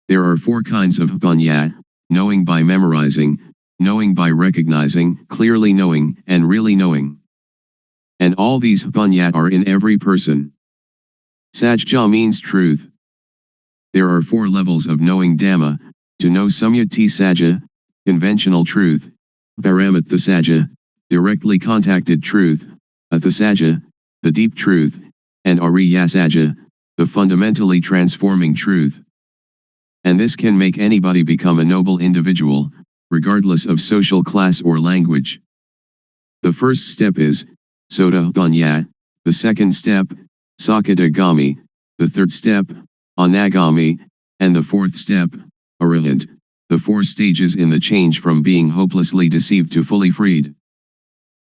There are 4 kinds of panya, knowing by memorizing, knowing by recognizing, clearly knowing, and really knowing. And all these panya are in every person. Sajja means truth. There are 4 levels of knowing Dhamma: to know Samyati Sajja, conventional truth; Paramatha Sajja, directly contacted truth; Atha Sajja, the deep truth; and Ariya Sajja, the fundamentally transforming truth. And this can make anybody become a noble individual, regardless of social class or language. The first step is Sotapanya, the second step, Sakadagami, the third step, Anagami, and the fourth step, Arahant, the 4 stages in the change from being hopelessly deceived to fully freed.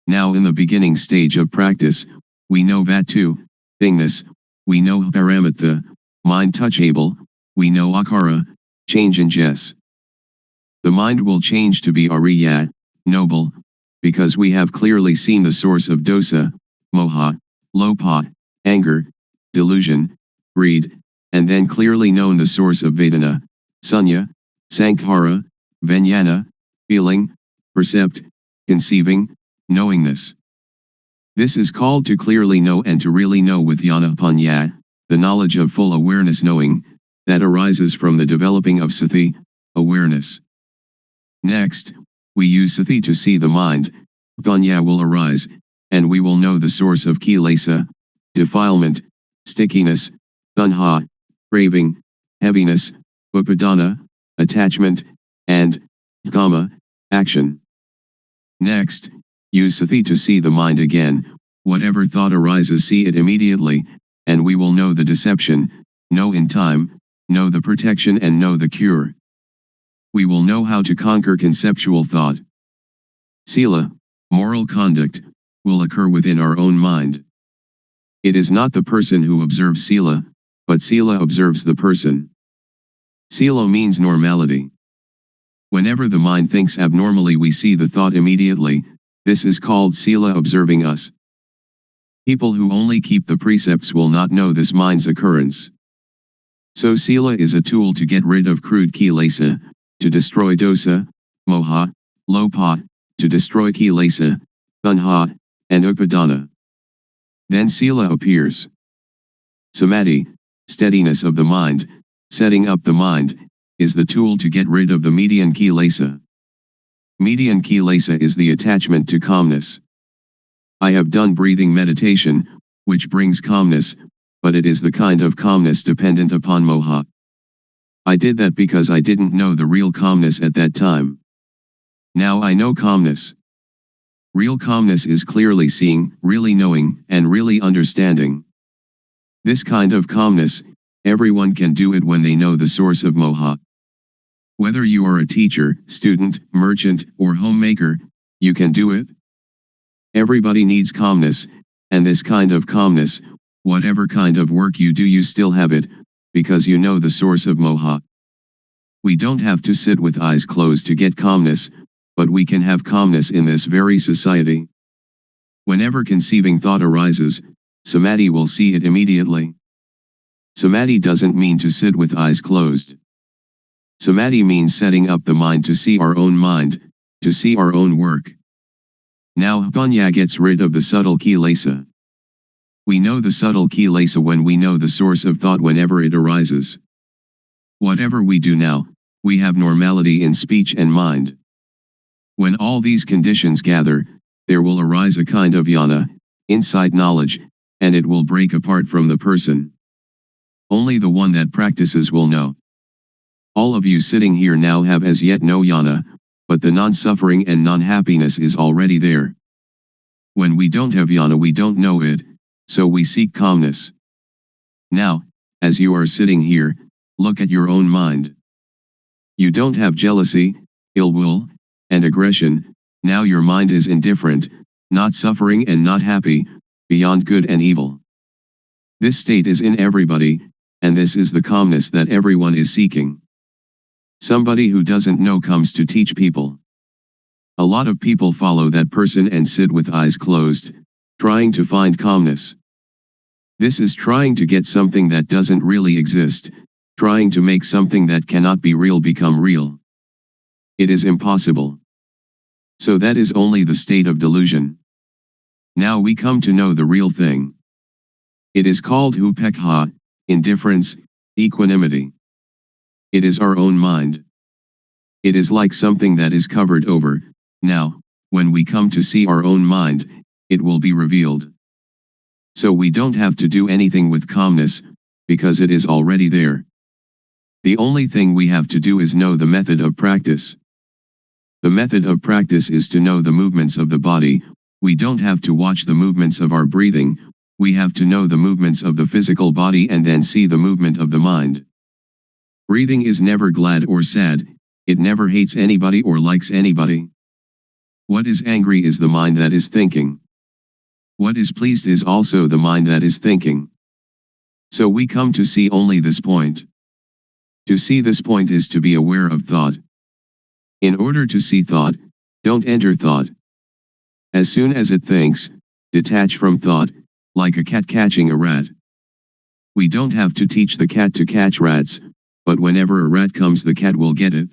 Now in the beginning stage of practice, we know Vatu, thingness, we know Paramatha, mind touchable, we know Akara, change in Jess. The mind will change to be Ariya, noble, because we have clearly seen the source of dosa, moha, lopha, anger, delusion, greed, and then clearly known the source of Vedana, sunya, sankhara, vijnana, feeling, percept, conceiving, knowingness. This is called to clearly know and to really know with jnana panya, the knowledge of full awareness knowing, that arises from the developing of sati, awareness. Next, we use sati to see the mind, panya will arise, and we will know the source of kilesa, defilement, stickiness, tanha, craving, heaviness, upadana, attachment, and kama, action. Next, use sati to see the mind again, whatever thought arises see it immediately, and we will know the deception, know in time, know the protection and know the cure. We will know how to conquer conceptual thought. Sila, moral conduct, will occur within our own mind. It is not the person who observes sila, but sila observes the person. Sila means normality. Whenever the mind thinks abnormally we see the thought immediately, this is called sila observing us. People who only keep the precepts will not know this mind's occurrence. So sila is a tool to get rid of crude kilesa, to destroy dosa, moha, lopha, to destroy kilesa, tanha, and upadana. Then sila appears. Samadhi, steadiness of the mind, setting up the mind, is the tool to get rid of the median kilesa. Median kilesa is the attachment to calmness. I have done breathing meditation, which brings calmness, but it is the kind of calmness dependent upon moha. I did that because I didn't know the real calmness at that time. Now I know calmness. Real calmness is clearly seeing, really knowing, and really understanding. This kind of calmness, everyone can do it when they know the source of moha. Whether you are a teacher, student, merchant, or homemaker, you can do it. Everybody needs calmness, and this kind of calmness, whatever kind of work you do, you still have it, because you know the source of moha. We don't have to sit with eyes closed to get calmness, but we can have calmness in this very society. Whenever conceiving thought arises, samadhi will see it immediately. Samadhi doesn't mean to sit with eyes closed. Samadhi means setting up the mind to see our own mind, to see our own work. Now panya gets rid of the subtle kilesa. We know the subtle kilesa when we know the source of thought whenever it arises. Whatever we do now, we have normality in speech and mind. When all these conditions gather, there will arise a kind of jnana, insight knowledge, and it will break apart from the person. Only the one that practices will know. All of you sitting here now have as yet no jnana, but the non-suffering and non-happiness is already there. When we don't have jnana, we don't know it, so we seek calmness. Now, as you are sitting here, look at your own mind. You don't have jealousy, ill will, and aggression. Now your mind is indifferent, not suffering and not happy, beyond good and evil. This state is in everybody, and this is the calmness that everyone is seeking. Somebody who doesn't know comes to teach people. A lot of people follow that person and sit with eyes closed, trying to find calmness. This is trying to get something that doesn't really exist, trying to make something that cannot be real become real. It is impossible. So that is only the state of delusion. Now we come to know the real thing. It is called upekha, indifference, equanimity. It is our own mind. It is like something that is covered over. Now, when we come to see our own mind, it will be revealed. So we don't have to do anything with calmness, because it is already there. The only thing we have to do is know the method of practice. The method of practice is to know the movements of the body. We don't have to watch the movements of our breathing, we have to know the movements of the physical body and then see the movement of the mind. Breathing is never glad or sad, it never hates anybody or likes anybody. What is angry is the mind that is thinking. What is pleased is also the mind that is thinking. So we come to see only this point. To see this point is to be aware of thought. In order to see thought, don't enter thought. As soon as it thinks, detach from thought, like a cat catching a rat. We don't have to teach the cat to catch rats, but whenever a rat comes, the cat will get it.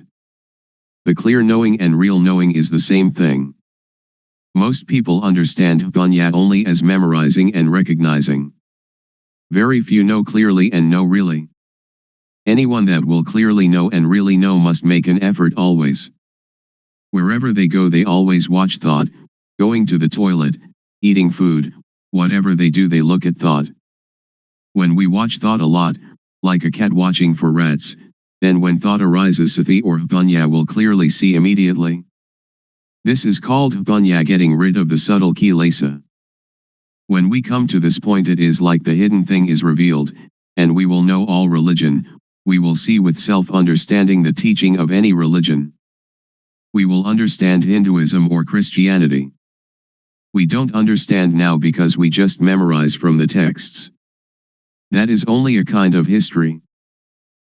The clear knowing and real knowing is the same thing. Most people understand panya only as memorizing and recognizing. Very few know clearly and know really. Anyone that will clearly know and really know must make an effort always. Wherever they go, they always watch thought, going to the toilet, eating food, whatever they do, they look at thought. When we watch thought a lot, like a cat watching for rats, then when thought arises, sati or panya will clearly see immediately. This is called panya, getting rid of the subtle kilesa. When we come to this point, it is like the hidden thing is revealed, and we will know all religion. We will see with self-understanding the teaching of any religion. We will understand Hinduism or Christianity. We don't understand now because we just memorize from the texts. That is only a kind of history.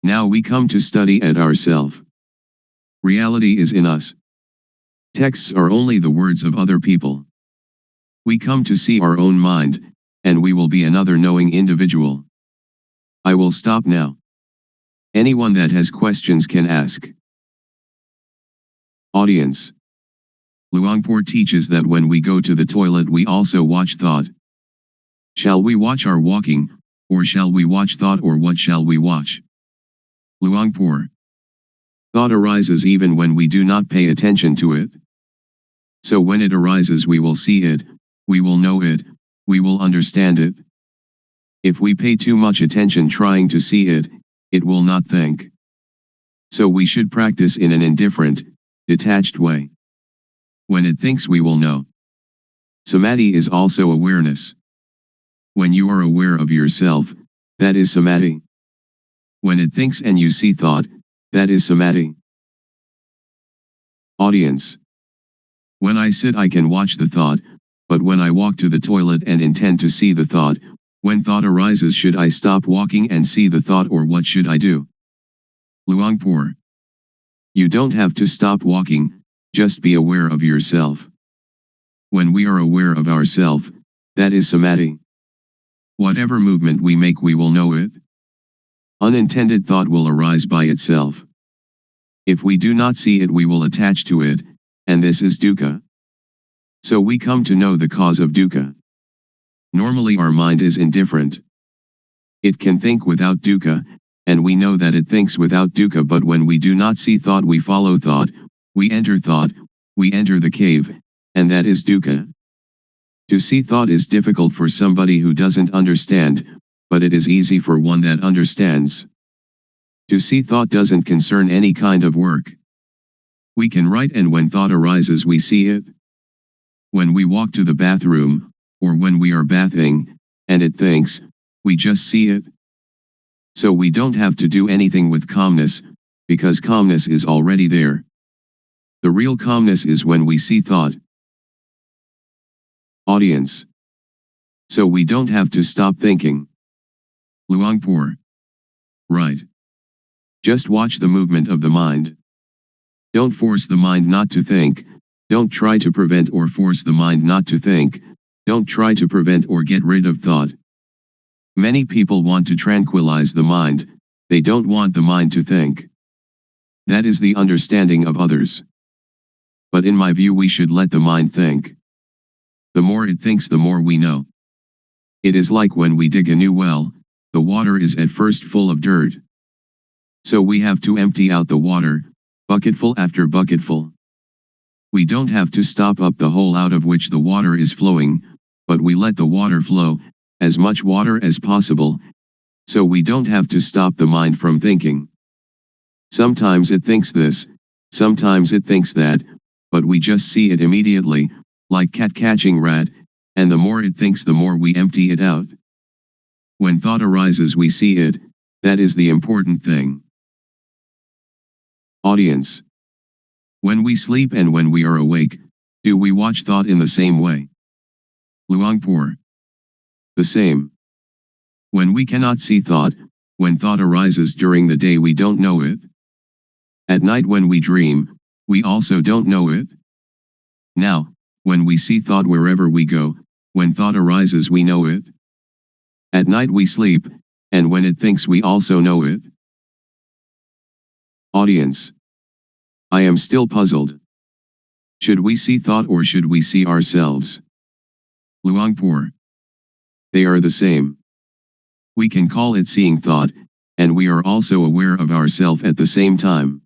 Now we come to study at ourself. Reality is in us. Texts are only the words of other people. We come to see our own mind, and we will be another knowing individual. I will stop now. Anyone that has questions can ask. Audience. Luangpor teaches that when we go to the toilet we also watch thought. Shall we watch our walking, or shall we watch thought, or what shall we watch? Luangpor. Thought arises even when we do not pay attention to it. So when it arises we will see it, we will know it, we will understand it. If we pay too much attention trying to see it, it will not think. So we should practice in an indifferent, detached way. When it thinks we will know. Samadhi is also awareness. When you are aware of yourself, that is samadhi. When it thinks and you see thought, that is samadhi. Audience. When I sit I can watch the thought, but when I walk to the toilet and intend to see the thought, when thought arises should I stop walking and see the thought or what should I do? Luangpor. You don't have to stop walking, just be aware of yourself. When we are aware of ourself, that is samadhi. Whatever movement we make we will know it. Unintended thought will arise by itself. If we do not see it we will attach to it, and this is dukkha. So we come to know the cause of dukkha. Normally our mind is indifferent. It can think without dukkha, and we know that it thinks without dukkha, but when we do not see thought we follow thought, we enter the cave, and that is dukkha. To see thought is difficult for somebody who doesn't understand, but it is easy for one that understands. To see thought doesn't concern any kind of work. We can write and when thought arises we see it. When we walk to the bathroom, or when we are bathing, and it thinks, we just see it. So we don't have to do anything with calmness, because calmness is already there. The real calmness is when we see thought. Audience. So we don't have to stop thinking. Luangpor. Right. Just watch the movement of the mind. Don't force the mind not to think, don't try to prevent or force the mind not to think, don't try to prevent or get rid of thought. Many people want to tranquilize the mind, they don't want the mind to think. That is the understanding of others. But in my view we should let the mind think. The more it thinks the more we know. It is like when we dig a new well, the water is at first full of dirt. So we have to empty out the water, bucketful after bucketful. We don't have to stop up the hole out of which the water is flowing, but we let the water flow, as much water as possible, so we don't have to stop the mind from thinking. Sometimes it thinks this, sometimes it thinks that, but we just see it immediately, like cat catching rat, and the more it thinks the more we empty it out. When thought arises we see it, that is the important thing. Audience. When we sleep and when we are awake, do we watch thought in the same way? Luangpor. The same. When we cannot see thought, when thought arises during the day we don't know it. At night when we dream, we also don't know it. Now, when we see thought wherever we go, when thought arises we know it. At night we sleep, and when it thinks we also know it. Audience. I am still puzzled. Should we see thought or should we see ourselves? Luangpor. They are the same. We can call it seeing thought, and we are also aware of ourself at the same time.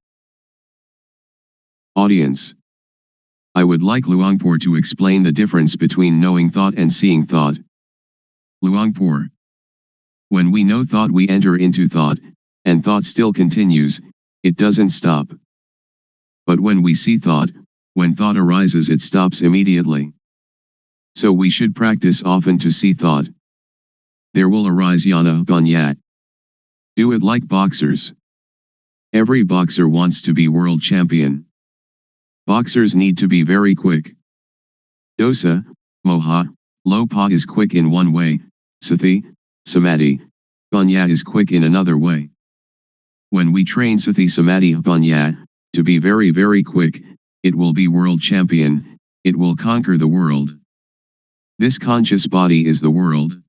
Audience. I would like Luangpor to explain the difference between knowing thought and seeing thought. Luangpor. When we know thought we enter into thought, and thought still continues, it doesn't stop. But when we see thought, when thought arises it stops immediately. So we should practice often to see thought. There will arise yana banyat. Do it like boxers. Every boxer wants to be world champion. Boxers need to be very quick. Dosa, moha, lopa is quick in one way, sati, samadhi, banya is quick in another way. When we train sati samadhi banya, to be very very quick, it will be world champion, it will conquer the world. This conscious body is the world.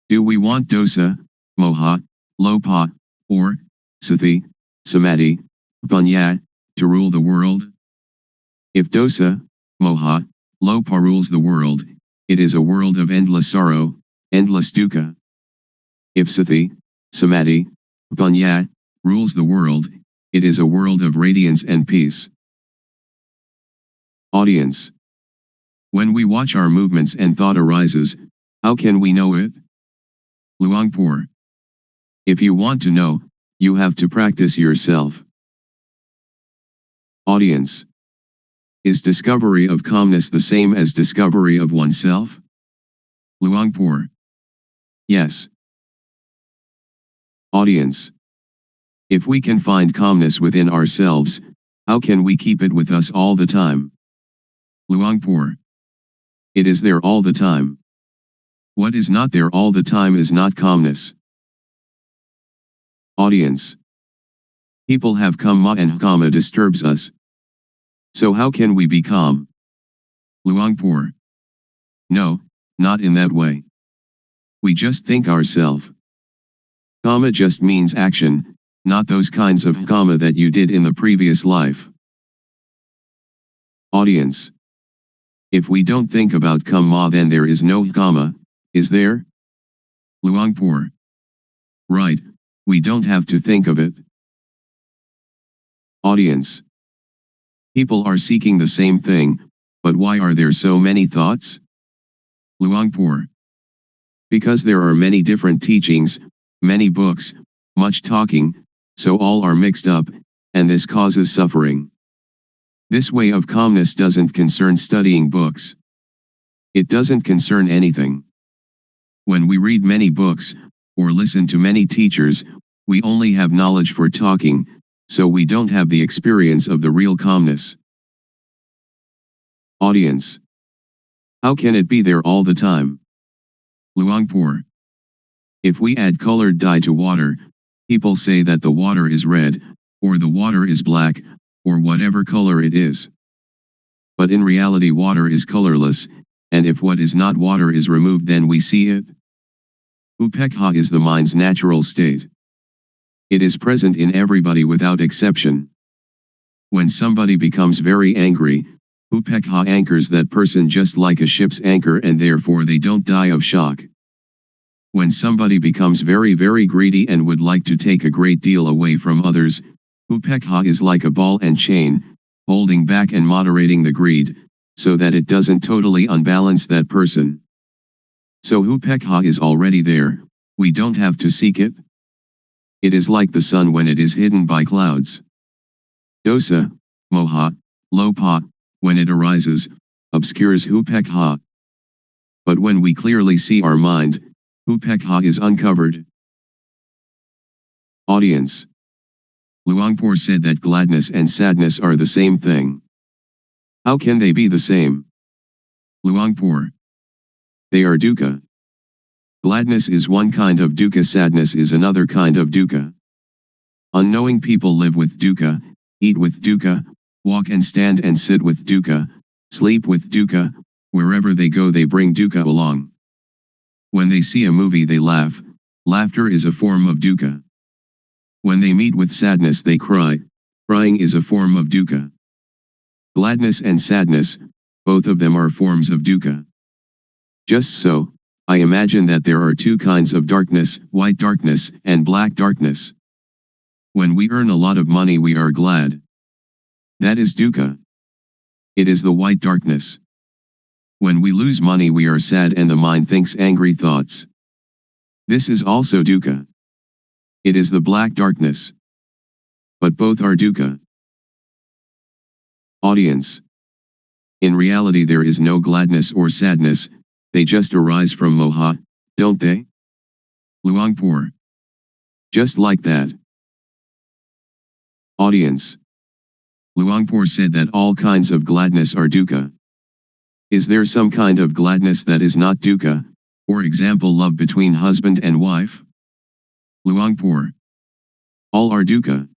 Do we want dosa, moha, lopa, or sati, samadhi, banya, to rule the world? If dosa, moha, lopa rules the world, it is a world of endless sorrow, endless dukkha. If sati, samadhi, banya, rules the world, it is a world of radiance and peace. Audience. When we watch our movements and thought arises, How can we know it? Luangpor. If you want to know, you have to practice yourself. Audience. Is discovery of calmness the same as discovery of oneself? Luangpor. Yes. Audience. If we can find calmness within ourselves, how can we keep it with us all the time? Luangpor. It is there all the time. What is not there all the time is not calmness. Audience. People have kamma and kamma disturbs us. So how can we be calm? Luangpor. No, not in that way. We just think ourselves. Kamma just means action, not those kinds of kamma that you did in the previous life. Audience. If we don't think about kamma, then there is no kamma, is there? Luangpor. Right, we don't have to think of it. Audience. People are seeking the same thing, but why are there so many thoughts? Luangpor. Because there are many different teachings, many books, much talking, so all are mixed up, and this causes suffering. This way of calmness doesn't concern studying books. It doesn't concern anything. When we read many books, or listen to many teachers, we only have knowledge for talking, so we don't have the experience of the real calmness. Audience. How can it be there all the time? Luangpor. If we add colored dye to water, people say that the water is red, or the water is black, or whatever color it is. But in reality water is colorless, and if what is not water is removed then we see it. Upekkha is the mind's natural state. It is present in everybody without exception. When somebody becomes very angry, Upekkha anchors that person just like a ship's anchor and therefore they don't die of shock. When somebody becomes very greedy and would like to take a great deal away from others, Upekkha is like a ball and chain, holding back and moderating the greed, so that it doesn't totally unbalance that person. So Upekkha is already there, we don't have to seek it. It is like the sun when it is hidden by clouds. Dosa, moha, lopa, when it arises, obscures Upekkha. But when we clearly see our mind, Upekkha is uncovered. Audience. Luangpor said that gladness and sadness are the same thing. How can they be the same? Luangpor. They are dukkha. Gladness is one kind of dukkha, sadness is another kind of dukkha. Unknowing people live with dukkha, eat with dukkha, walk and stand and sit with dukkha, sleep with dukkha, wherever they go they bring dukkha along. When they see a movie they laugh, laughter is a form of dukkha. When they meet with sadness they cry, crying is a form of dukkha. Gladness and sadness, both of them are forms of dukkha. Just so, I imagine that there are two kinds of darkness, white darkness and black darkness. When we earn a lot of money we are glad. That is dukkha. It is the white darkness. When we lose money we are sad and the mind thinks angry thoughts. This is also dukkha. It is the black darkness. But both are dukkha. Audience. In reality there is no gladness or sadness, they just arise from moha, don't they? Luangpor. Just like that. Audience. Luangpor said that all kinds of gladness are dukkha. Is there some kind of gladness that is not dukkha, for example love between husband and wife? Luangpor. All are dukkha.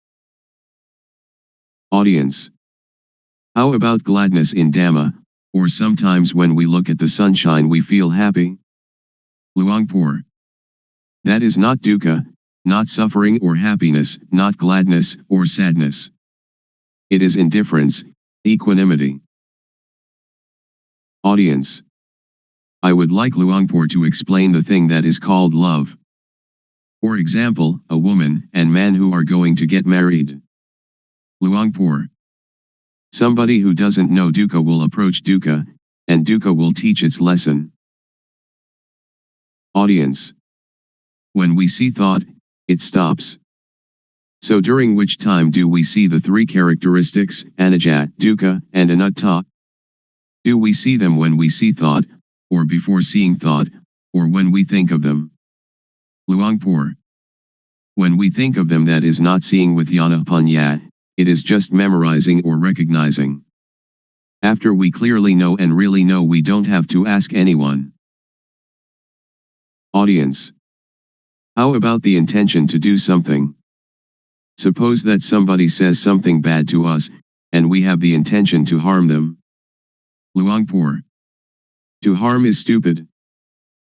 Audience. How about gladness in Dhamma, or sometimes when we look at the sunshine we feel happy? Luangpor. That is not dukkha, not suffering or happiness, not gladness or sadness. It is indifference, equanimity. Audience. I would like Luangpor to explain the thing that is called love. For example, a woman and man who are going to get married. Luangpor. Somebody who doesn't know dukkha will approach dukkha, and dukkha will teach its lesson. Audience. When we see thought, it stops. So during which time do we see the three characteristics, anicca, dukkha, and anatta? Do we see them when we see thought, or before seeing thought, or when we think of them? Luangpor. When we think of them, that is not seeing with yana panya, it is just memorizing or recognizing. After we clearly know and really know, we don't have to ask anyone. Audience. How about the intention to do something? Suppose that somebody says something bad to us, and we have the intention to harm them. Luangpor. To harm is stupid.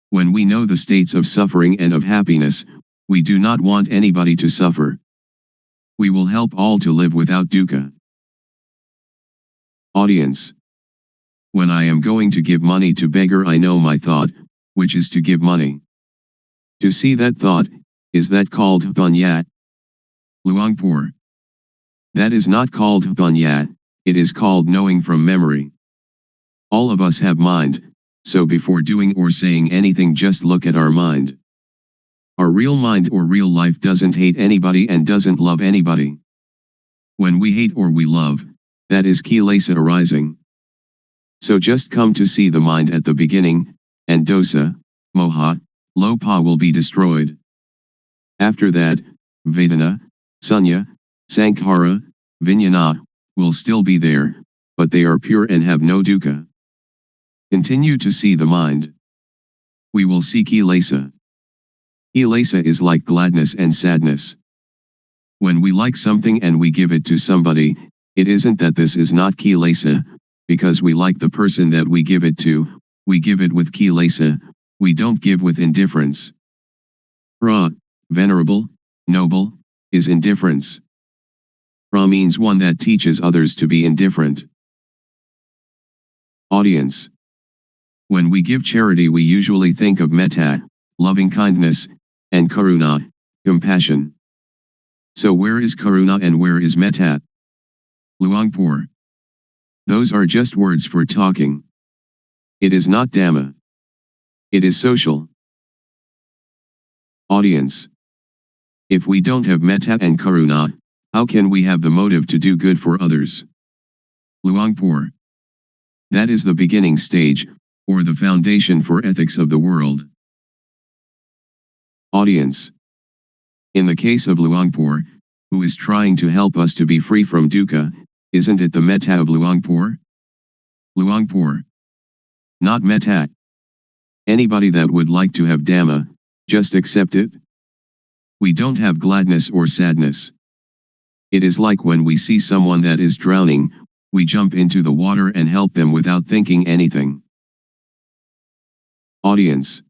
When we know the states of suffering and of happiness, we do not want anybody to suffer. We will help all to live without dukkha. Audience. When I am going to give money to beggar, I know my thought, which is to give money. To see that thought, is that called panya? Luangpor. That is not called panya, it is called knowing from memory. All of us have mind, so before doing or saying anything, just look at our mind. Our real mind or real life doesn't hate anybody and doesn't love anybody. When we hate or we love, that is kilesa arising. So just come to see the mind at the beginning, and dosa, moha, lopa will be destroyed. After that, vedana, sunya, sankhara, vijnana, will still be there, but they are pure and have no dukkha. Continue to see the mind. We will see kilesa. Kilesa is like gladness and sadness. When we like something and we give it to somebody, it isn't that this is not kilesa, because we like the person that we give it to, we give it with kilesa, we don't give with indifference. Ra, venerable, noble, is indifference. Ra means one that teaches others to be indifferent. Audience. When we give charity, we usually think of metta, loving kindness, and karuna, compassion. So where is karuna and where is metta? Luangpor. Those are just words for talking. It is not Dhamma. It is social. Audience. If we don't have metta and karuna, how can we have the motive to do good for others? Luangpor. That is the beginning stage, or the foundation for ethics of the world. Audience. In the case of Luangpor, who is trying to help us to be free from dukkha, isn't it the metta of Luangpor? Luangpor. Not metta. Anybody that would like to have Dhamma, just accept it. We don't have gladness or sadness. It is like when we see someone that is drowning, we jump into the water and help them without thinking anything. Audience.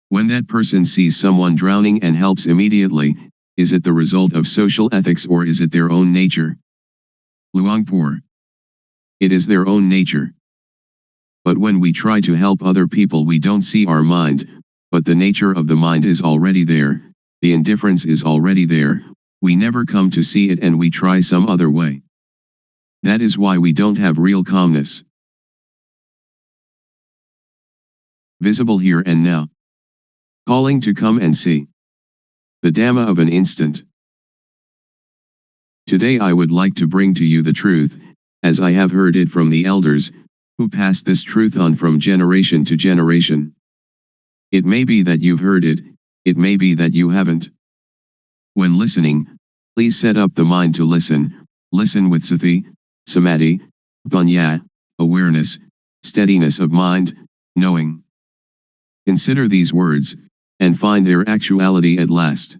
When that person sees someone drowning and helps immediately, is it the result of social ethics or is it their own nature? Luangpor. It is their own nature. But when we try to help other people, we don't see our mind, but the nature of the mind is already there, the indifference is already there, we never come to see it and we try some other way. That is why we don't have real calmness. Visible here and now. Calling to come and see. The Dhamma of an instant. Today I would like to bring to you the truth, as I have heard it from the elders, who passed this truth on from generation to generation. It may be that you've heard it, it may be that you haven't. When listening, please set up the mind to listen, listen with sati, samadhi, panya, awareness, steadiness of mind, knowing. Consider these words, and find their actuality at last.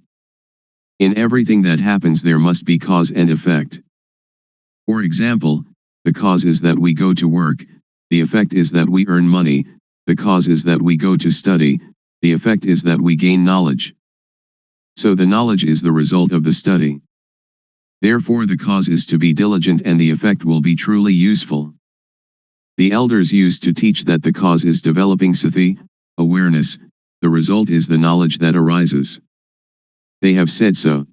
In everything that happens there must be cause and effect. For example, the cause is that we go to work, the effect is that we earn money, the cause is that we go to study, the effect is that we gain knowledge. So the knowledge is the result of the study. Therefore the cause is to be diligent and the effect will be truly useful. The elders used to teach that the cause is developing sati, awareness, the result is the knowledge that arises. They have said so.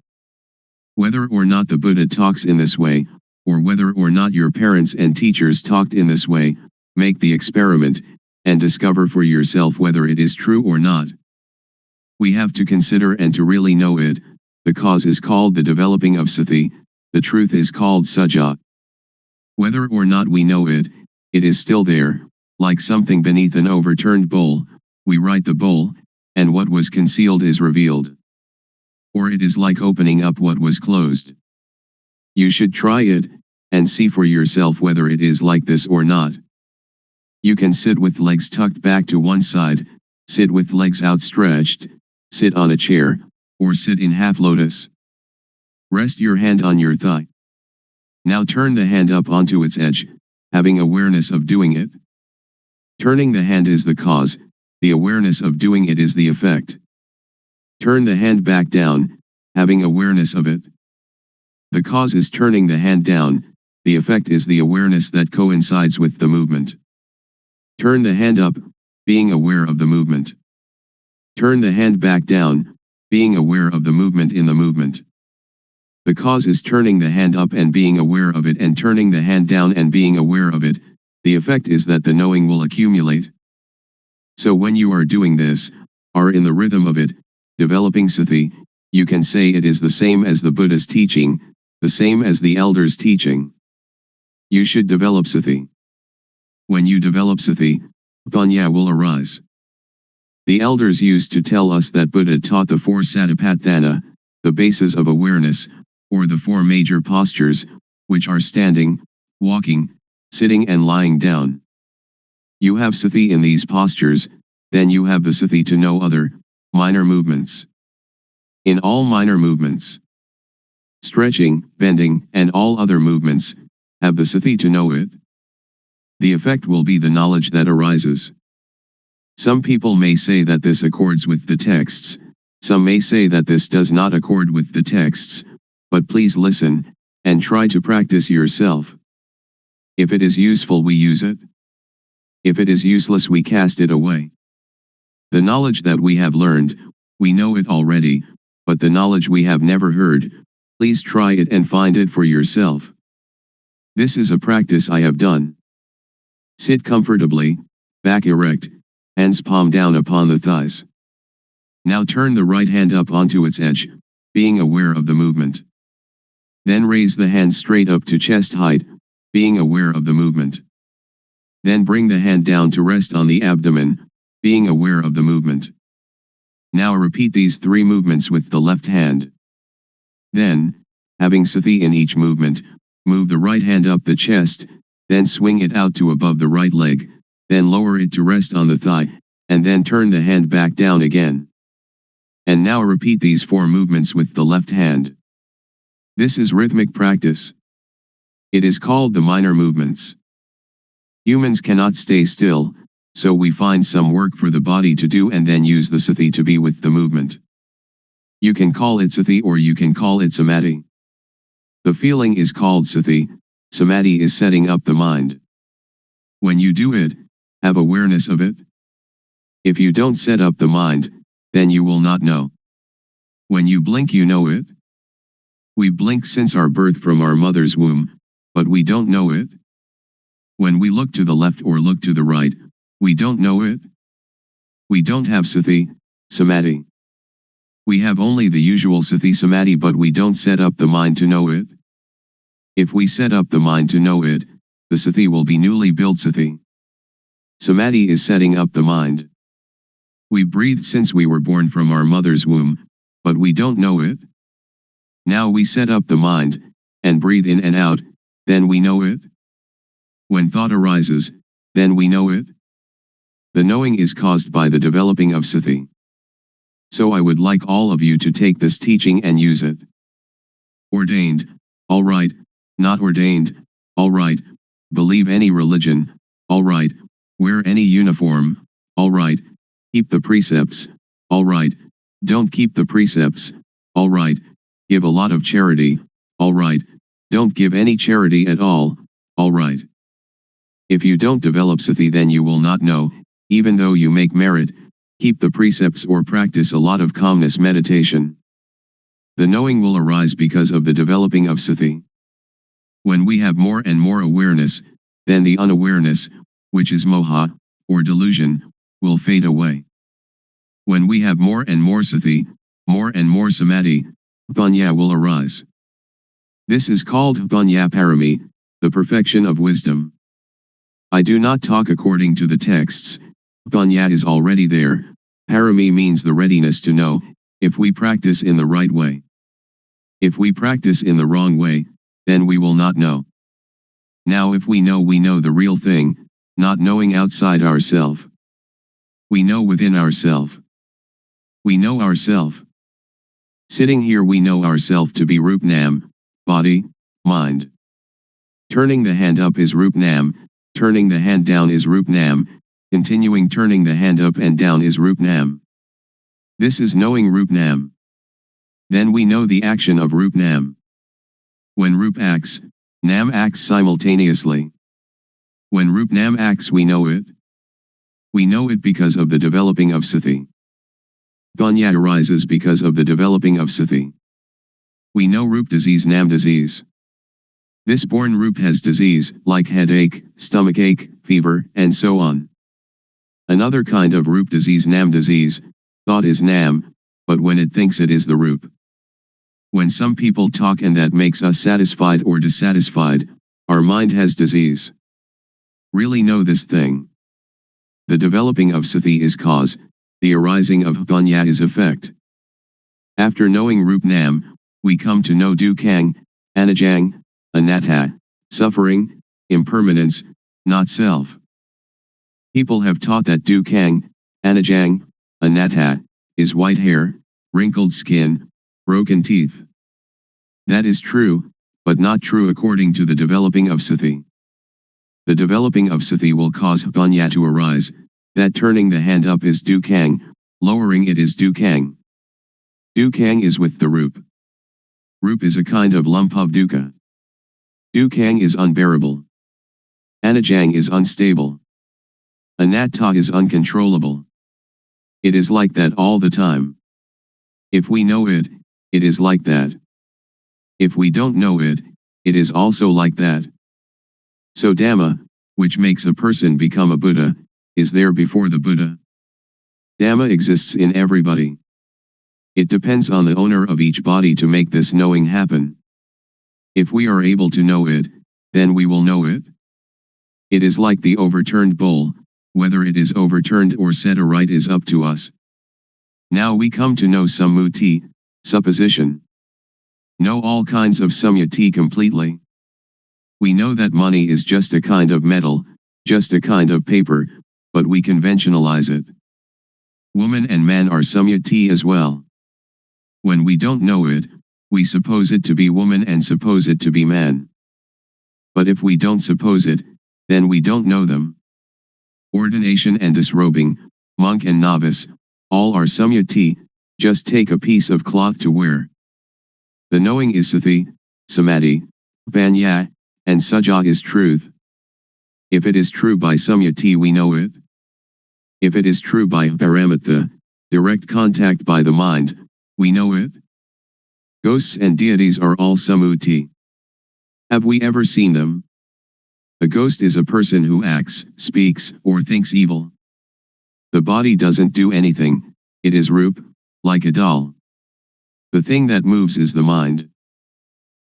Whether or not the Buddha talks in this way, or whether or not your parents and teachers talked in this way, make the experiment, and discover for yourself whether it is true or not. We have to consider and to really know it. The cause is called the developing of sati, the truth is called sajja. Whether or not we know it, it is still there, like something beneath an overturned bowl. We right the bowl, and what was concealed is revealed. Or it is like opening up what was closed. You should try it, and see for yourself whether it is like this or not. You can sit with legs tucked back to one side, sit with legs outstretched, sit on a chair, or sit in half lotus. Rest your hand on your thigh. Now turn the hand up onto its edge, having awareness of doing it. Turning the hand is the cause, the awareness of doing it is the effect. Turn the hand back down, having awareness of it. The cause is turning the hand down, the effect is the awareness that coincides with the movement. Turn the hand up, being aware of the movement. Turn the hand back down, being aware of the movement in the movement. The cause is turning the hand up and being aware of it, and turning the hand down and being aware of it. The effect is that the knowing will accumulate. So when you are doing this, are in the rhythm of it, developing sati, you can say it is the same as the Buddha's teaching, the same as the elders' teaching. You should develop sati. When you develop sati, panya will arise. The elders used to tell us that Buddha taught the 4 satipatthana, the bases of awareness, or the 4 major postures, which are standing, walking, sitting and lying down. You have sati in these postures, then you have the sati to know other, minor movements. In all minor movements, stretching, bending, and all other movements, have the sati to know it. The effect will be the knowledge that arises. Some people may say that this accords with the texts, some may say that this does not accord with the texts, but please listen, and try to practice yourself. If it is useful, we use it. If it is useless, we cast it away. The knowledge that we have learned, we know it already, but the knowledge we have never heard, please try it and find it for yourself. This is a practice I have done. Sit comfortably, back erect, hands palm down upon the thighs. Now turn the right hand up onto its edge, being aware of the movement. Then raise the hand straight up to chest height, being aware of the movement. Then bring the hand down to rest on the abdomen, being aware of the movement. Now repeat these 3 movements with the left hand. Then, having sati in each movement, move the right hand up the chest, then swing it out to above the right leg, then lower it to rest on the thigh, and then turn the hand back down again. And now repeat these 4 movements with the left hand. This is rhythmic practice. It is called the minor movements. Humans cannot stay still, so we find some work for the body to do and then use the sati to be with the movement. You can call it sati or you can call it samadhi. The feeling is called sati, samadhi is setting up the mind. When you do it, have awareness of it. If you don't set up the mind, then you will not know. When you blink, you know it. We blink since our birth from our mother's womb, but we don't know it. When we look to the left or look to the right, we don't know it. We don't have sati, samadhi. We have only the usual sati samadhi, but we don't set up the mind to know it. If we set up the mind to know it, the sati will be newly built sati. Samadhi is setting up the mind. We breathe since we were born from our mother's womb, but we don't know it. Now we set up the mind, and breathe in and out, then we know it. When thought arises, then we know it. The knowing is caused by the developing of sati. So I would like all of you to take this teaching and use it. Ordained, all right. Not ordained, all right. Believe any religion, all right. Wear any uniform, all right. Keep the precepts, all right. Don't keep the precepts, all right. Give a lot of charity, all right. Don't give any charity at all, all right. If you don't develop sati, then you will not know, even though you make merit, keep the precepts or practice a lot of calmness meditation. The knowing will arise because of the developing of sati. When we have more and more awareness, then the unawareness, which is moha, or delusion, will fade away. When we have more and more sati, more and more samadhi, panya will arise. This is called panya parami, the perfection of wisdom. I do not talk according to the texts. Panya is already there. Parami means the readiness to know, if we practice in the right way. If we practice in the wrong way, then we will not know. Now if we know the real thing, not knowing outside ourself. We know within ourself. We know ourself. Sitting here we know ourself to be Rup Nam, body, mind. Turning the hand up is Rup Nam, turning the hand down is Rup Nam, continuing turning the hand up and down is Rup Nam. This is knowing Rup Nam. Then we know the action of Rup Nam. When Rup acts, Nam acts simultaneously. When Rup Nam acts we know it. We know it because of the developing of sati. Panya arises because of the developing of sati. We know Rup disease Nam disease. This born Rup has disease, like headache, stomachache, fever, and so on. Another kind of Rup disease Nam disease, thought is Nam, but when it thinks it is the Rup. When some people talk and that makes us satisfied or dissatisfied, our mind has disease. Really know this thing. The developing of sati is cause, the arising of panya is effect. After knowing Rup Nam, we come to know dukkang, anajang, anatta, suffering, impermanence, not self. People have taught that dukkang, anajang, anatta, is white hair, wrinkled skin, broken teeth. That is true, but not true according to the developing of sati. The developing of sati will cause panya to arise, that turning the hand up is dukkang, lowering it is dukkang. Dukkang is with the Rup. Rup is a kind of lump of dukkha. Dukkang is unbearable. Anajang is unstable. Anatta is uncontrollable. It is like that all the time. If we know it, it is like that. If we don't know it, it is also like that. So Dhamma, which makes a person become a Buddha, is there before the Buddha. Dhamma exists in everybody. It depends on the owner of each body to make this knowing happen. If we are able to know it, then we will know it. It is like the overturned bowl, whether it is overturned or set aright is up to us. Now we come to know sammuti, supposition. Know all kinds of samyati completely. We know that money is just a kind of metal, just a kind of paper, but we conventionalize it. Woman and man are samyati as well. When we don't know it, we suppose it to be woman and suppose it to be man. But if we don't suppose it, then we don't know them. Ordination and disrobing, monk and novice, all are samyati, just take a piece of cloth to wear. The knowing is sati, samadhi, panya, and sajja is truth. If it is true by samyati we know it. If it is true by paramattha, direct contact by the mind, we know it. Ghosts and deities are all sammuti. Have we ever seen them? A ghost is a person who acts, speaks, or thinks evil. The body doesn't do anything, it is Rup, like a doll. The thing that moves is the mind.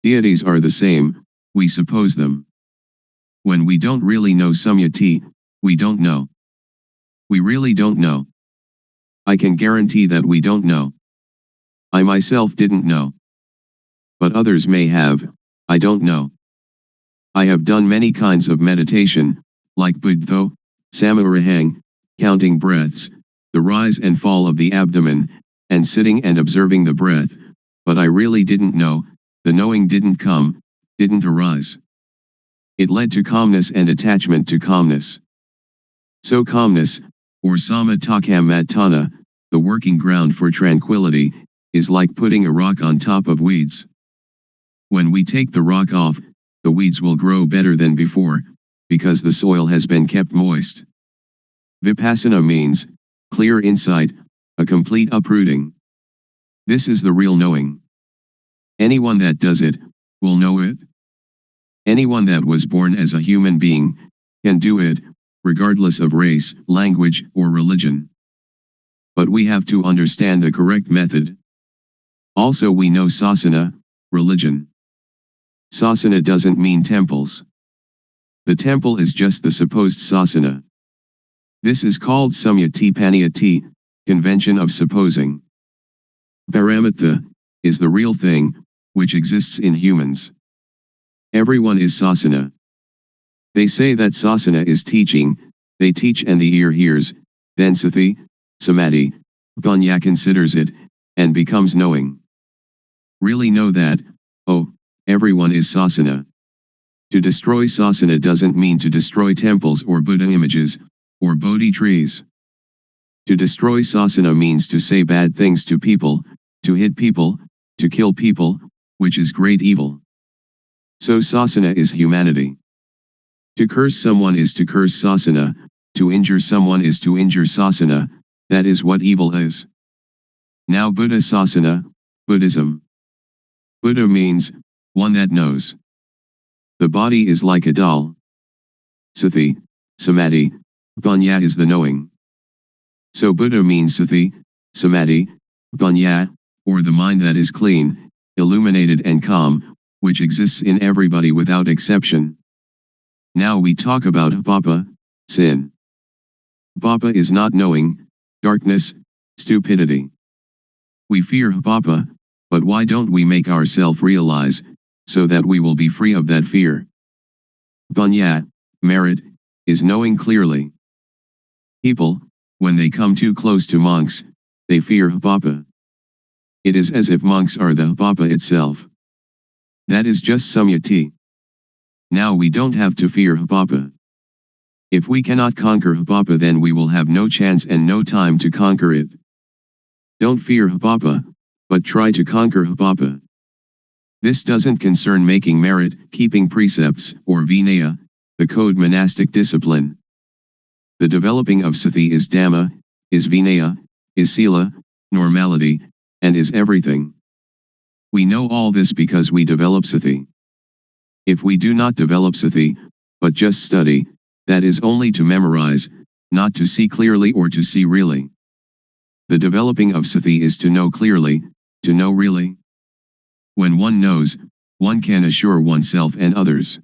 Deities are the same, we suppose them. When we don't really know samyati, we don't know. We really don't know. I can guarantee that we don't know. I myself didn't know. But others may have, I don't know. I have done many kinds of meditation, like Buddho, Samarahang, counting breaths, the rise and fall of the abdomen, and sitting and observing the breath, but I really didn't know, the knowing didn't come, didn't arise. It led to calmness and attachment to calmness. So calmness, or samatthana, the working ground for tranquility, is like putting a rock on top of weeds. When we take the rock off, the weeds will grow better than before, because the soil has been kept moist. Vipassana means clear insight, a complete uprooting. This is the real knowing. Anyone that does it, will know it. Anyone that was born as a human being, can do it, regardless of race, language, or religion. but we have to understand the correct method. Also we know sasana, religion. Sasana doesn't mean temples. The temple is just the supposed sasana. This is called samyati paniyati, convention of supposing. Paramatha is the real thing, which exists in humans. Everyone is sasana. They say that sasana is teaching, they teach and the ear hears, then sati, samadhi, panya considers it, and becomes knowing. Really know that, oh, everyone is sasana. To destroy sasana doesn't mean to destroy temples or Buddha images, or Bodhi trees. To destroy sasana means to say bad things to people, to hit people, to kill people, which is great evil. So sasana is humanity. To curse someone is to curse sasana, to injure someone is to injure sasana, that is what evil is. Now Buddha sasana, Buddhism. Buddha means, one that knows. The body is like a doll. Sati, samadhi, panya is the knowing. So Buddha means sati, samadhi, panya, or the mind that is clean, illuminated and calm, which exists in everybody without exception. Now we talk about papa, sin. Papa is not knowing, darkness, stupidity. We fear papa, but why don't we make ourselves realize, so that we will be free of that fear? Panya, merit, is knowing clearly. People, when they come too close to monks, they fear papa. It is as if monks are the papa itself. That is just samyati. Now we don't have to fear papa. If we cannot conquer papa, then we will have no chance and no time to conquer it. Don't fear papa, but try to conquer papa. This doesn't concern making merit, keeping precepts, or vinaya, the code monastic discipline. The developing of sati is dhamma, is vinaya, is sila, normality, and is everything. We know all this because we develop sati. If we do not develop sati, but just study, that is only to memorize, not to see clearly or to see really. The developing of sati is to know clearly, to know really. When one knows, one can assure oneself and others.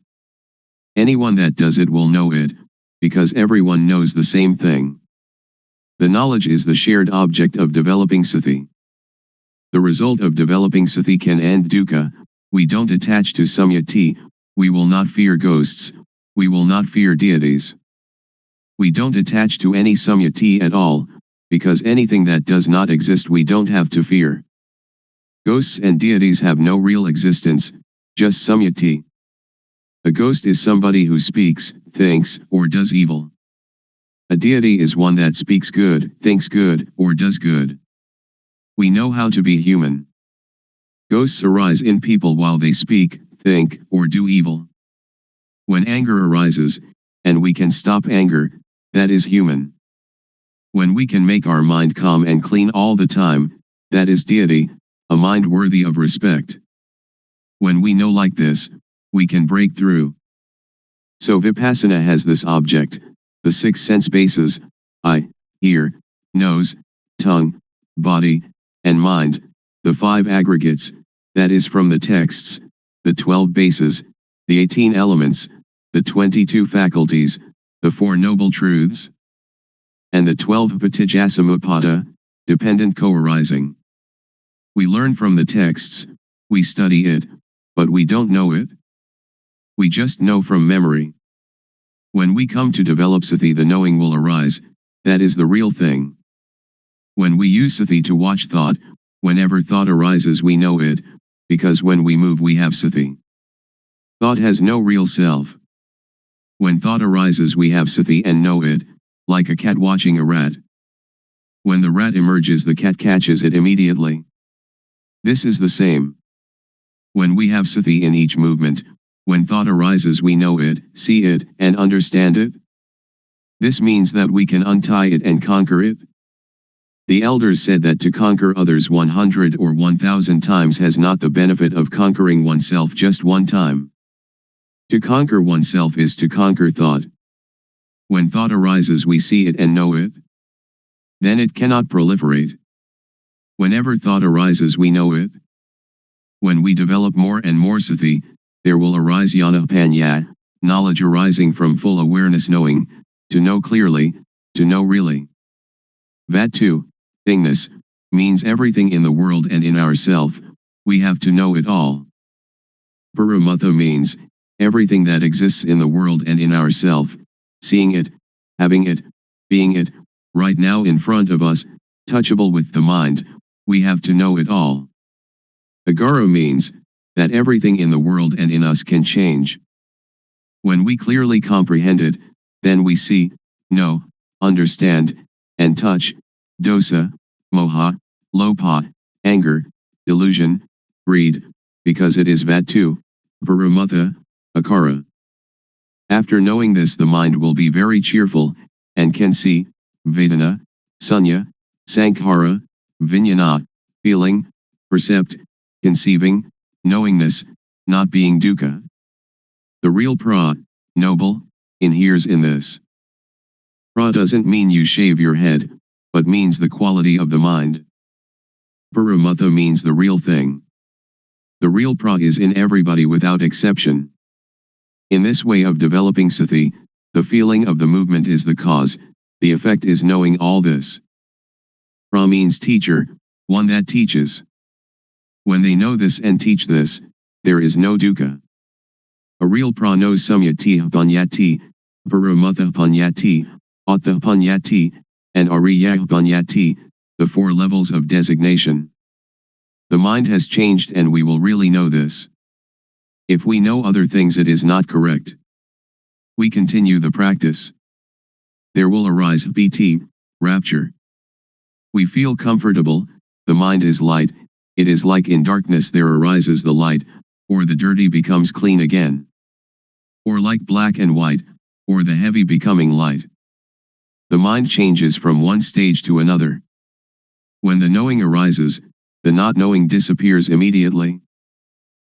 Anyone that does it will know it, because everyone knows the same thing. The knowledge is the shared object of developing sati. The result of developing sati can end dukkha. We don't attach to samyati, we will not fear ghosts, we will not fear deities. We don't attach to any samyati at all, because anything that does not exist we don't have to fear. Ghosts and deities have no real existence, just samyati. A ghost is somebody who speaks, thinks, or does evil. A deity is one that speaks good, thinks good, or does good. We know how to be human. Ghosts arise in people while they speak, think, or do evil. When anger arises, and we can stop anger, that is human. When we can make our mind calm and clean all the time, that is deity, a mind worthy of respect. When we know like this, we can break through. So Vipassana has this object, the 6 sense bases, eye, ear, nose, tongue, body, and mind, the 5 aggregates, that is from the texts, the 12 bases, the 18 elements, the 22 faculties, the 4 noble truths, and the 12 patijjasamuppada, dependent co-arising. We learn from the texts, we study it, but we don't know it. We just know from memory. When we come to develop sati, the knowing will arise, that is the real thing. When we use sati to watch thought, whenever thought arises we know it, because when we move we have sati. Thought has no real self. When thought arises we have sati and know it, like a cat watching a rat. When the rat emerges the cat catches it immediately. This is the same. When we have sati in each movement, when thought arises we know it, see it, and understand it. This means that we can untie it and conquer it. The elders said that to conquer others 100 or 1000 times has not the benefit of conquering oneself just one time. To conquer oneself is to conquer thought. When thought arises we see it and know it. Then it cannot proliferate. Whenever thought arises we know it. When we develop more and more sati, there will arise jnana panya, knowledge arising from full awareness knowing, to know clearly, to know really. Vatu, thingness, means everything in the world and in ourself, we have to know it all. Paramutta means, everything that exists in the world and in ourself, seeing it, having it, being it, right now in front of us, touchable with the mind, we have to know it all. Agara means, that everything in the world and in us can change. When we clearly comprehend it, then we see, know, understand, and touch, dosa, moha, lopa, anger, delusion, greed, because it is vatu, paramutta, akara. After knowing this the mind will be very cheerful, and can see, vedana, sunya, sankhara, vijnana, feeling, percept, conceiving, knowingness, not being dukkha. The real pra, noble, inheres in this. Pra doesn't mean you shave your head, but means the quality of the mind. Paramutta means the real thing. The real pra is in everybody without exception. In this way of developing sati, the feeling of the movement is the cause, the effect is knowing all this. Pra means teacher, one that teaches. When they know this and teach this, there is no dukkha. A real pra knows samyati panyati, paramutta panyati, atta panyati, and ariya panyati, the four levels of designation. The mind has changed and we will really know this. If we know other things it is not correct. We continue the practice. There will arise piti, rapture. We feel comfortable, the mind is light, it is like in darkness there arises the light, or the dirty becomes clean again. Or like black and white, or the heavy becoming light. The mind changes from one stage to another. When the knowing arises, the not knowing disappears immediately.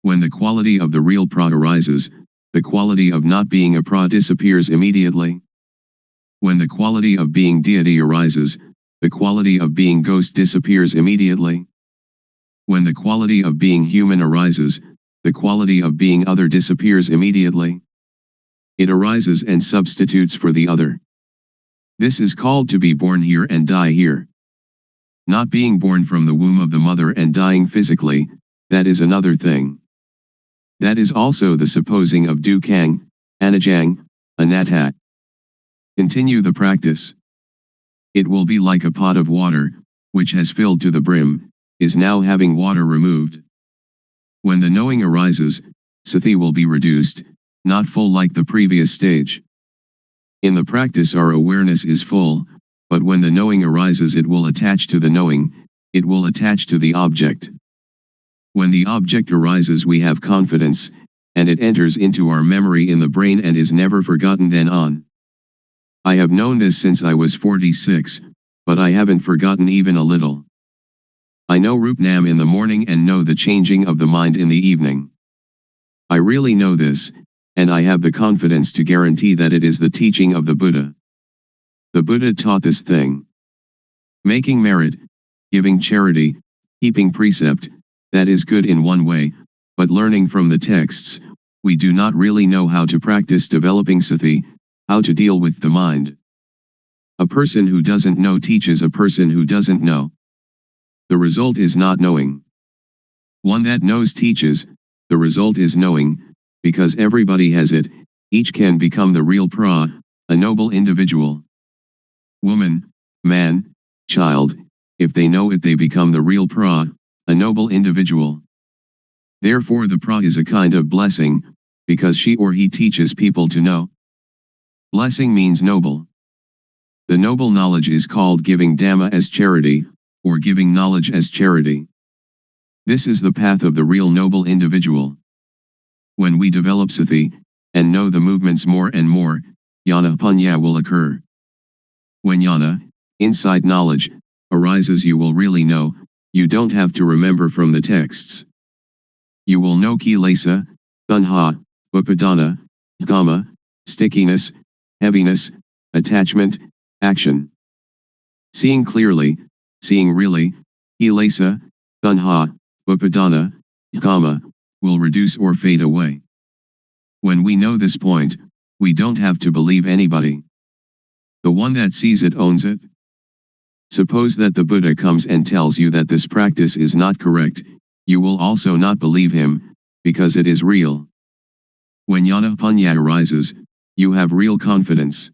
When the quality of the real pra arises, the quality of not being a pra disappears immediately. When the quality of being deity arises, the quality of being ghost disappears immediately. When the quality of being human arises, the quality of being other disappears immediately. It arises and substitutes for the other. This is called to be born here and die here. Not being born from the womb of the mother and dying physically, that is another thing. That is also the supposing of dukkang, anajang, anatta. Continue the practice. It will be like a pot of water, which has filled to the brim, is now having water removed. When the knowing arises, sati will be reduced, not full like the previous stage. In the practice our awareness is full, but when the knowing arises it will attach to the knowing, it will attach to the object. When the object arises we have confidence, and it enters into our memory in the brain and is never forgotten then on. I have known this since I was 46, but I haven't forgotten even a little. I know Rupnam in the morning and know the changing of the mind in the evening. I really know this, and I have the confidence to guarantee that it is the teaching of the Buddha. The Buddha taught this thing. Making merit, giving charity, keeping precept, that is good in one way, but learning from the texts, we do not really know how to practice developing sati, how to deal with the mind. A person who doesn't know teaches a person who doesn't know. The result is not knowing. One that knows teaches, the result is knowing, because everybody has it, each can become the real pra, a noble individual. Woman, man, child, if they know it they become the real pra, a noble individual. Therefore the pra is a kind of blessing, because she or he teaches people to know. Blessing means noble. The noble knowledge is called giving Dhamma as charity, or giving knowledge as charity. This is the path of the real noble individual. When we develop sati, and know the movements more and more, jnana panya will occur. When jnana, insight knowledge, arises you will really know, you don't have to remember from the texts. You will know kilesa, tanha, upadana, kama, stickiness, heaviness, attachment, action. Seeing clearly, seeing really, kilesa, tanha, upadana, kama, will reduce or fade away. When we know this point, we don't have to believe anybody. The one that sees it owns it. Suppose that the Buddha comes and tells you that this practice is not correct, you will also not believe him, because it is real. When jnana paññā arises, you have real confidence.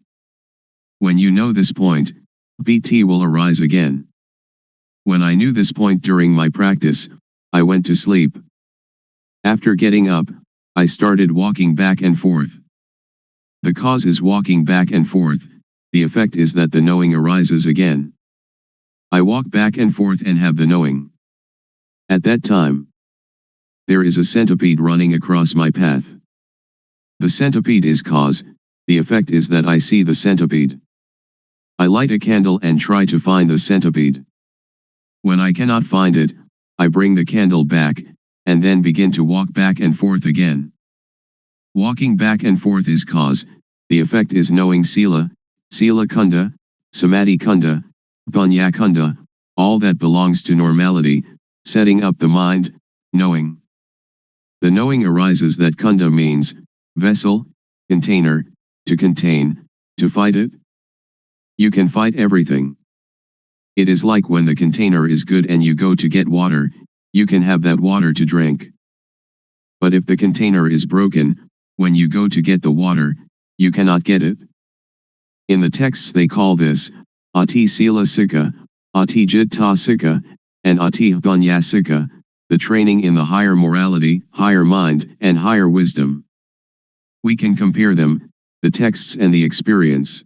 When you know this point, BT will arise again. When I knew this point during my practice, I went to sleep. After getting up, I started walking back and forth. The cause is walking back and forth, the effect is that the knowing arises again. I walk back and forth and have the knowing. At that time, there is a centipede running across my path. The centipede is cause, the effect is that I see the centipede. I light a candle and try to find the centipede. When I cannot find it, I bring the candle back, and then begin to walk back and forth again. Walking back and forth is cause, the effect is knowing sila, sila kunda, samadhi kunda, paññā kunda, all that belongs to normality, setting up the mind, knowing. The knowing arises that kunda means, vessel, container, to contain, to fight it. You can fight everything. It is like when the container is good and you go to get water, you can have that water to drink. But if the container is broken, when you go to get the water, you cannot get it. In the texts they call this, ati sila sikha, ati jitta sikha, and ati paññā sikha, the training in the higher morality, higher mind, and higher wisdom. We can compare them, the texts and the experience.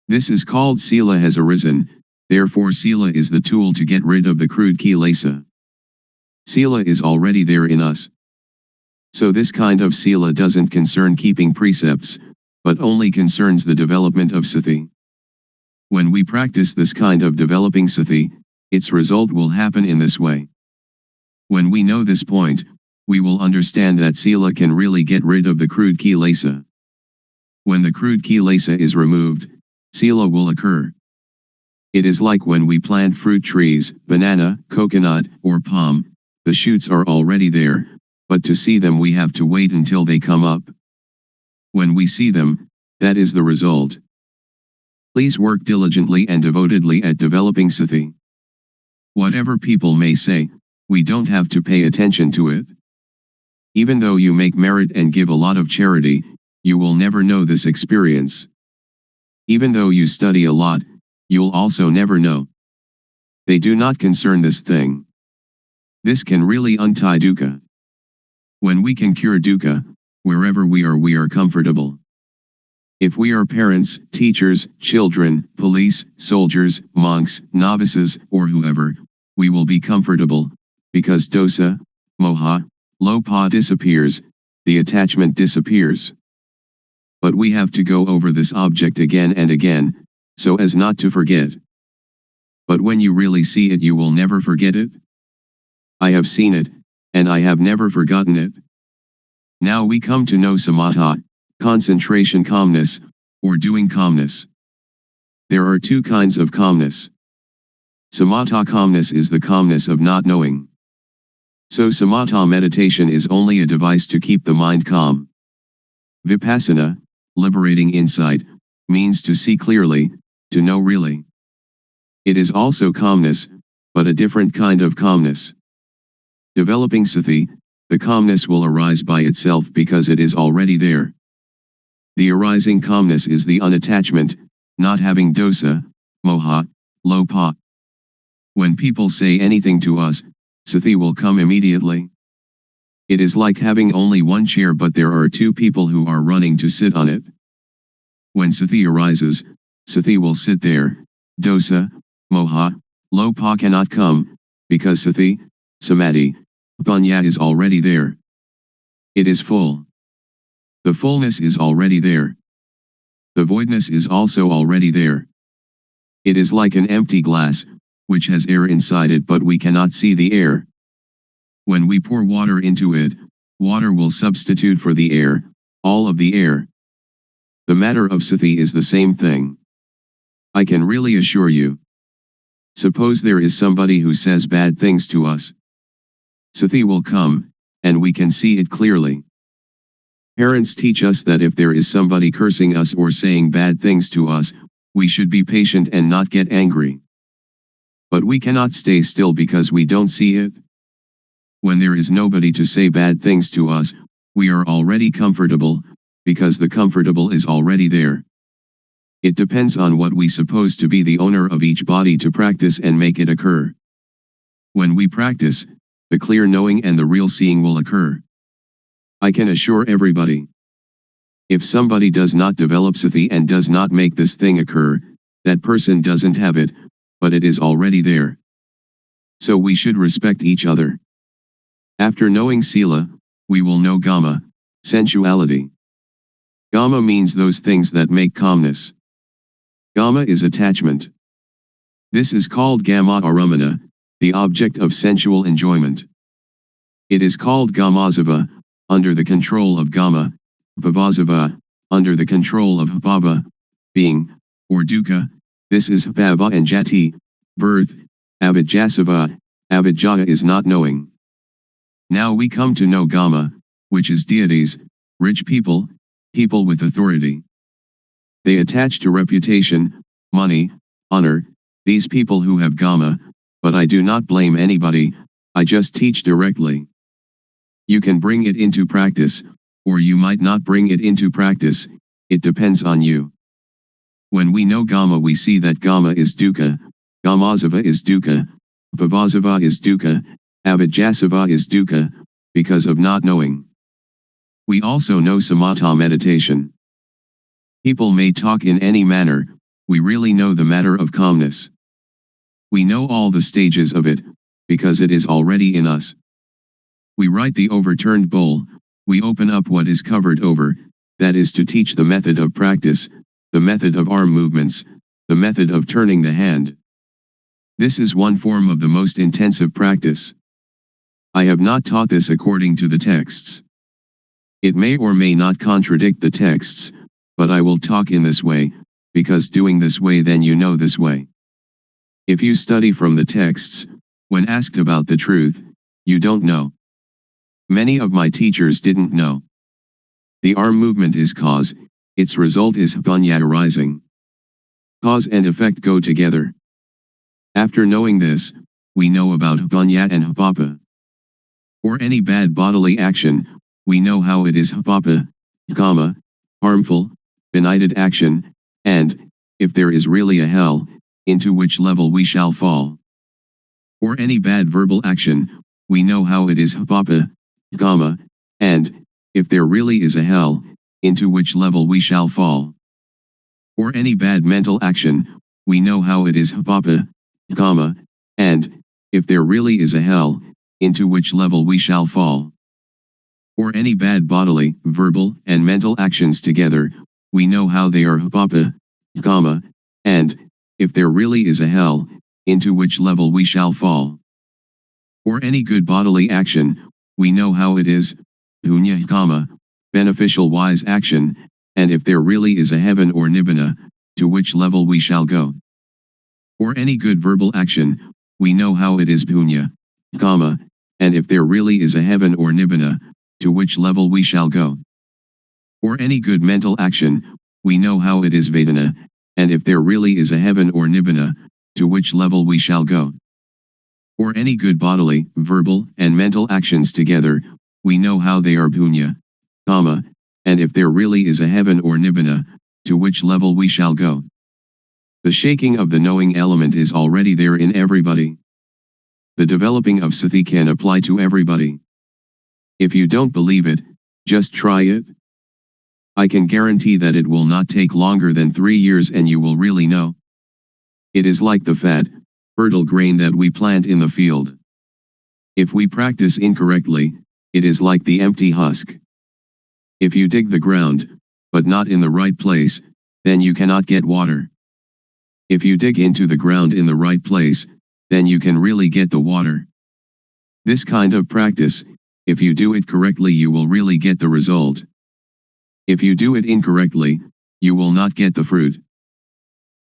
This is called sila has arisen, therefore sila is the tool to get rid of the crude kilesa. Sila is already there in us. So this kind of sila doesn't concern keeping precepts, but only concerns the development of sati. When we practice this kind of developing sati, its result will happen in this way. When we know this point, we will understand that sila can really get rid of the crude kilesa. When the crude kilesa is removed, sila will occur. It is like when we plant fruit trees, banana, coconut, or palm, the shoots are already there, but to see them we have to wait until they come up. When we see them, that is the result. Please work diligently and devotedly at developing sati. Whatever people may say, we don't have to pay attention to it. Even though you make merit and give a lot of charity, you will never know this experience. Even though you study a lot, you'll also never know. They do not concern this thing. This can really untie dukkha. When we can cure dukkha, wherever we are comfortable. If we are parents, teachers, children, police, soldiers, monks, novices, or whoever, we will be comfortable, because dosa, moha, lopa disappears, the attachment disappears. But we have to go over this object again and again, so as not to forget. But when you really see it you will never forget it. I have seen it, and I have never forgotten it. Now we come to know samatha, concentration calmness, or doing calmness. There are two kinds of calmness. Samatha calmness is the calmness of not knowing. So samatha meditation is only a device to keep the mind calm. Vipassana, liberating insight, means to see clearly, to know really. It is also calmness, but a different kind of calmness. Developing sati, the calmness will arise by itself because it is already there. The arising calmness is the unattachment, not having dosa, moha, lopa. When people say anything to us, sati will come immediately. It is like having only one chair but there are two people who are running to sit on it. When sati arises, sati will sit there, dosa, moha, lopa cannot come, because sati, samadhi, paññā is already there. It is full. The fullness is already there. The voidness is also already there. It is like an empty glass, which has air inside it but we cannot see the air. When we pour water into it, water will substitute for the air, all of the air. The matter of sati is the same thing. I can really assure you, Suppose there is somebody who says bad things to us. Sati will come, and we can see it clearly. Parents teach us that if there is somebody cursing us or saying bad things to us, we should be patient and not get angry. But we cannot stay still because we don't see it. When there is nobody to say bad things to us, we are already comfortable, because the comfortable is already there. It depends on what we suppose to be the owner of each body to practice and make it occur. When we practice, the clear knowing and the real seeing will occur. I can assure everybody. If somebody does not develop sati and does not make this thing occur, that person doesn't have it, but it is already there. So we should respect each other. After knowing sila, we will know gama, sensuality. Gama means those things that make calmness. Gama is attachment. This is called gama aramana, the object of sensual enjoyment. It is called gamazava, under the control of gama, bhavazava, under the control of bhava, being, or dukkha. This is bhava and jati, birth. Avijjasava, avijjaya is not knowing. Now we come to know gama, which is deities, rich people, people with authority. They attach to reputation, money, honor, these people who have gama, but I do not blame anybody, I just teach directly. You can bring it into practice, or you might not bring it into practice, it depends on you. When we know gama, we see that gama is dukkha, gamazava is dukkha, bhavazava is dukkha, avijjasava is dukkha, because of not knowing. We also know samatha meditation. People may talk in any manner, we really know the matter of calmness. We know all the stages of it, because it is already in us. We write the overturned bowl, we open up what is covered over, that is to teach the method of practice, the method of arm movements, the method of turning the hand. This is one form of the most intensive practice. I have not taught this according to the texts. It may or may not contradict the texts, but I will talk in this way, because doing this way then you know this way. If you study from the texts, when asked about the truth, you don't know. Many of my teachers didn't know. The arm movement is cause, its result is punya arising. Cause and effect go together. After knowing this, we know about punya and papa. For any bad bodily action, we know how it is papa, kama, harmful, benighted action, and, if there is really a hell, into which level we shall fall. For any bad verbal action, we know how it is papa, kama, and, if there really is a hell, into which level we shall fall. For any bad mental action, we know how it is papa, kama, and, if there really is a hell, into which level we shall fall. For any bad bodily, verbal, and mental actions together, we know how they are papa, kama, and, if there really is a hell, into which level we shall fall. For any good bodily action, we know how it is, punya kama, beneficial wise action, and if there really is a heaven or nibbana, to which level we shall go. For any good verbal action, we know how it is punya kama, and if there really is a heaven or nibbana, to which level we shall go. For any good mental action, we know how it is vedana, and if there really is a heaven or nibbana, to which level we shall go. For any good bodily, verbal, and mental actions together, we know how they are punya kama, and if there really is a heaven or nibbana, to which level we shall go. The shaking of the knowing element is already there in everybody. The developing of sati can apply to everybody. If you don't believe it, just try it. I can guarantee that it will not take longer than 3 years and you will really know. It is like the fat, fertile grain that we plant in the field. If we practice incorrectly, it is like the empty husk. If you dig the ground, but not in the right place, then you cannot get water. If you dig into the ground in the right place, then you can really get the water. This kind of practice, if you do it correctly, you will really get the result. If you do it incorrectly, you will not get the fruit.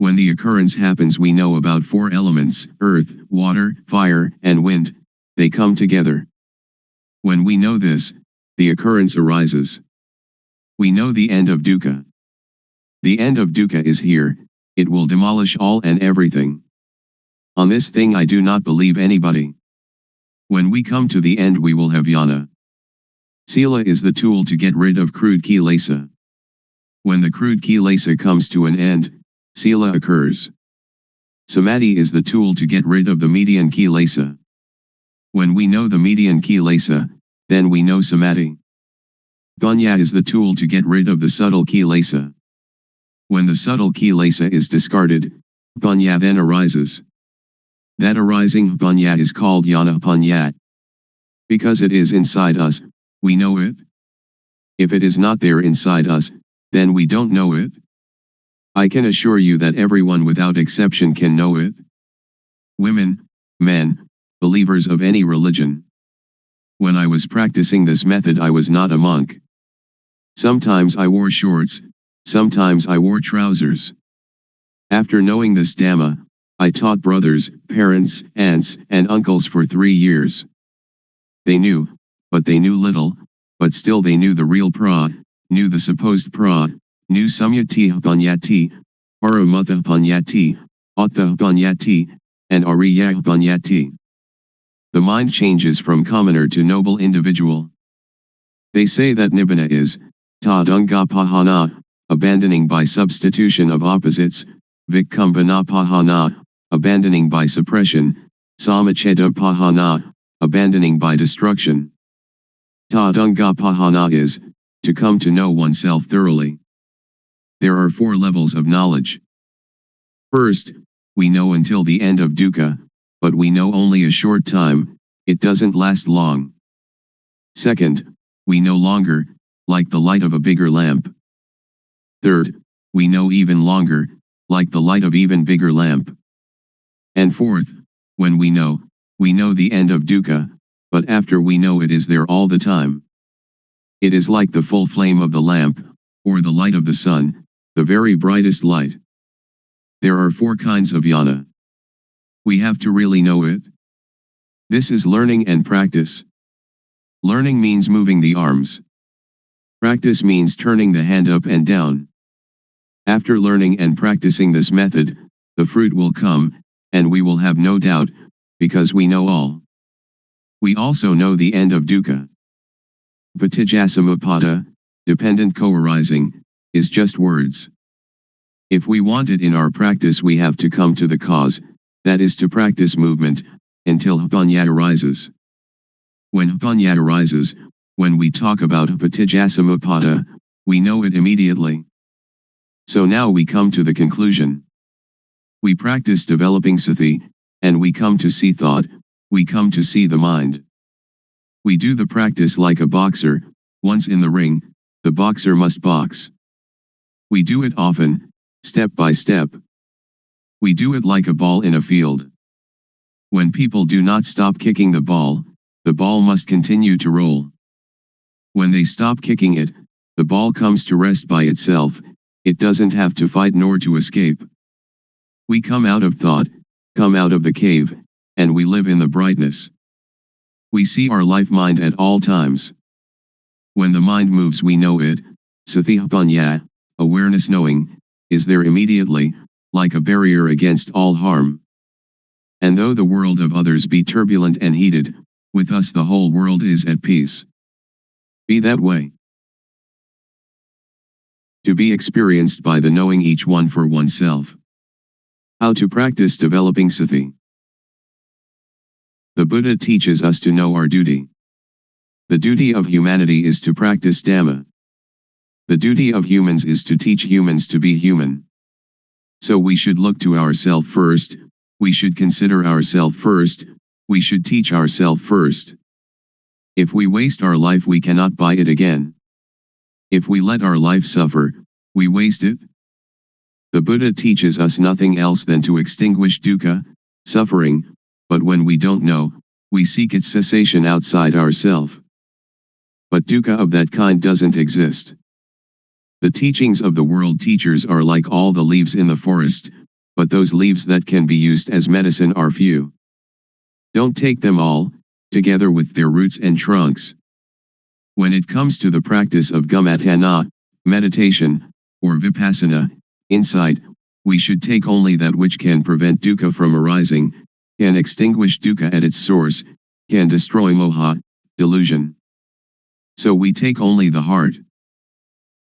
When the occurrence happens, we know about four elements: earth, water, fire, and wind. They come together. When we know this, the occurrence arises. We know the end of dukkha. The end of dukkha is here. It will demolish all and everything. On this thing I do not believe anybody. When we come to the end, we will have jnana. Sila is the tool to get rid of crude kilesa. When the crude kilesa comes to an end, sila occurs. Samadhi is the tool to get rid of the median kilesa. When we know the median kilesa, then we know samadhi. Panya is the tool to get rid of the subtle kilesa. When the subtle kilesa is discarded, panya then arises. That arising panya is called jnana panya. Because it is inside us, we know it. If it is not there inside us, then we don't know it. I can assure you that everyone without exception can know it. Women, men, believers of any religion. When I was practicing this method, I was not a monk. Sometimes I wore shorts, sometimes I wore trousers. After knowing this Dhamma, I taught brothers, parents, aunts, and uncles for 3 years. They knew, but they knew little, but still they knew the real pra, knew the supposed pra, knew samyati panyati, paramutha panyati, attha panyati, and ariya panyati. The mind changes from commoner to noble individual. They say that nibbana is tadunga pahana, abandoning by substitution of opposites, vikkumbana pahana, abandoning by suppression, samacheda pahana, abandoning by destruction. Tadunga pahana is to come to know oneself thoroughly. There are 4 levels of knowledge. First, we know until the end of dukkha, but we know only a short time, it doesn't last long. Second, we know longer, like the light of a bigger lamp. Third, we know even longer, like the light of even bigger lamp. And fourth, when we know the end of dukkha, but after we know it is there all the time. It is like the full flame of the lamp, or the light of the sun, the very brightest light. There are 4 kinds of jnana. We have to really know it. This is learning and practice. Learning means moving the arms. Practice means turning the hand up and down. After learning and practicing this method, the fruit will come, and we will have no doubt, because we know all. We also know the end of dukkha. Patijjasamuppada, dependent co-arising, is just words. If we want it in our practice, we have to come to the cause, that is to practice movement, until panya arises. When panya arises, when we talk about patijjasamuppada, we know it immediately. So now we come to the conclusion. We practice developing sati, and we come to see thought, we come to see the mind. We do the practice like a boxer. Once in the ring, the boxer must box. We do it often, step by step. We do it like a ball in a field. When people do not stop kicking the ball must continue to roll. When they stop kicking it, the ball comes to rest by itself, it doesn't have to fight nor to escape. We come out of thought, come out of the cave, and we live in the brightness. We see our life mind at all times. When the mind moves, we know it. Sathipanya, awareness knowing, is there immediately, like a barrier against all harm. And though the world of others be turbulent and heated, with us the whole world is at peace. Be that way. To be experienced by the knowing each one for oneself. How to practice developing sati. The Buddha teaches us to know our duty. The duty of humanity is to practice Dhamma. The duty of humans is to teach humans to be human. So we should look to ourselves first, we should consider ourselves first, we should teach ourselves first. If we waste our life, we cannot buy it again. If we let our life suffer, we waste it. The Buddha teaches us nothing else than to extinguish dukkha, suffering, but when we don't know, we seek its cessation outside ourselves. But dukkha of that kind doesn't exist. The teachings of the world teachers are like all the leaves in the forest, but those leaves that can be used as medicine are few. Don't take them all, together with their roots and trunks. When it comes to the practice of gamatana, meditation, or vipassana, insight, we should take only that which can prevent dukkha from arising, can extinguish dukkha at its source, can destroy moha, delusion. So we take only the heart.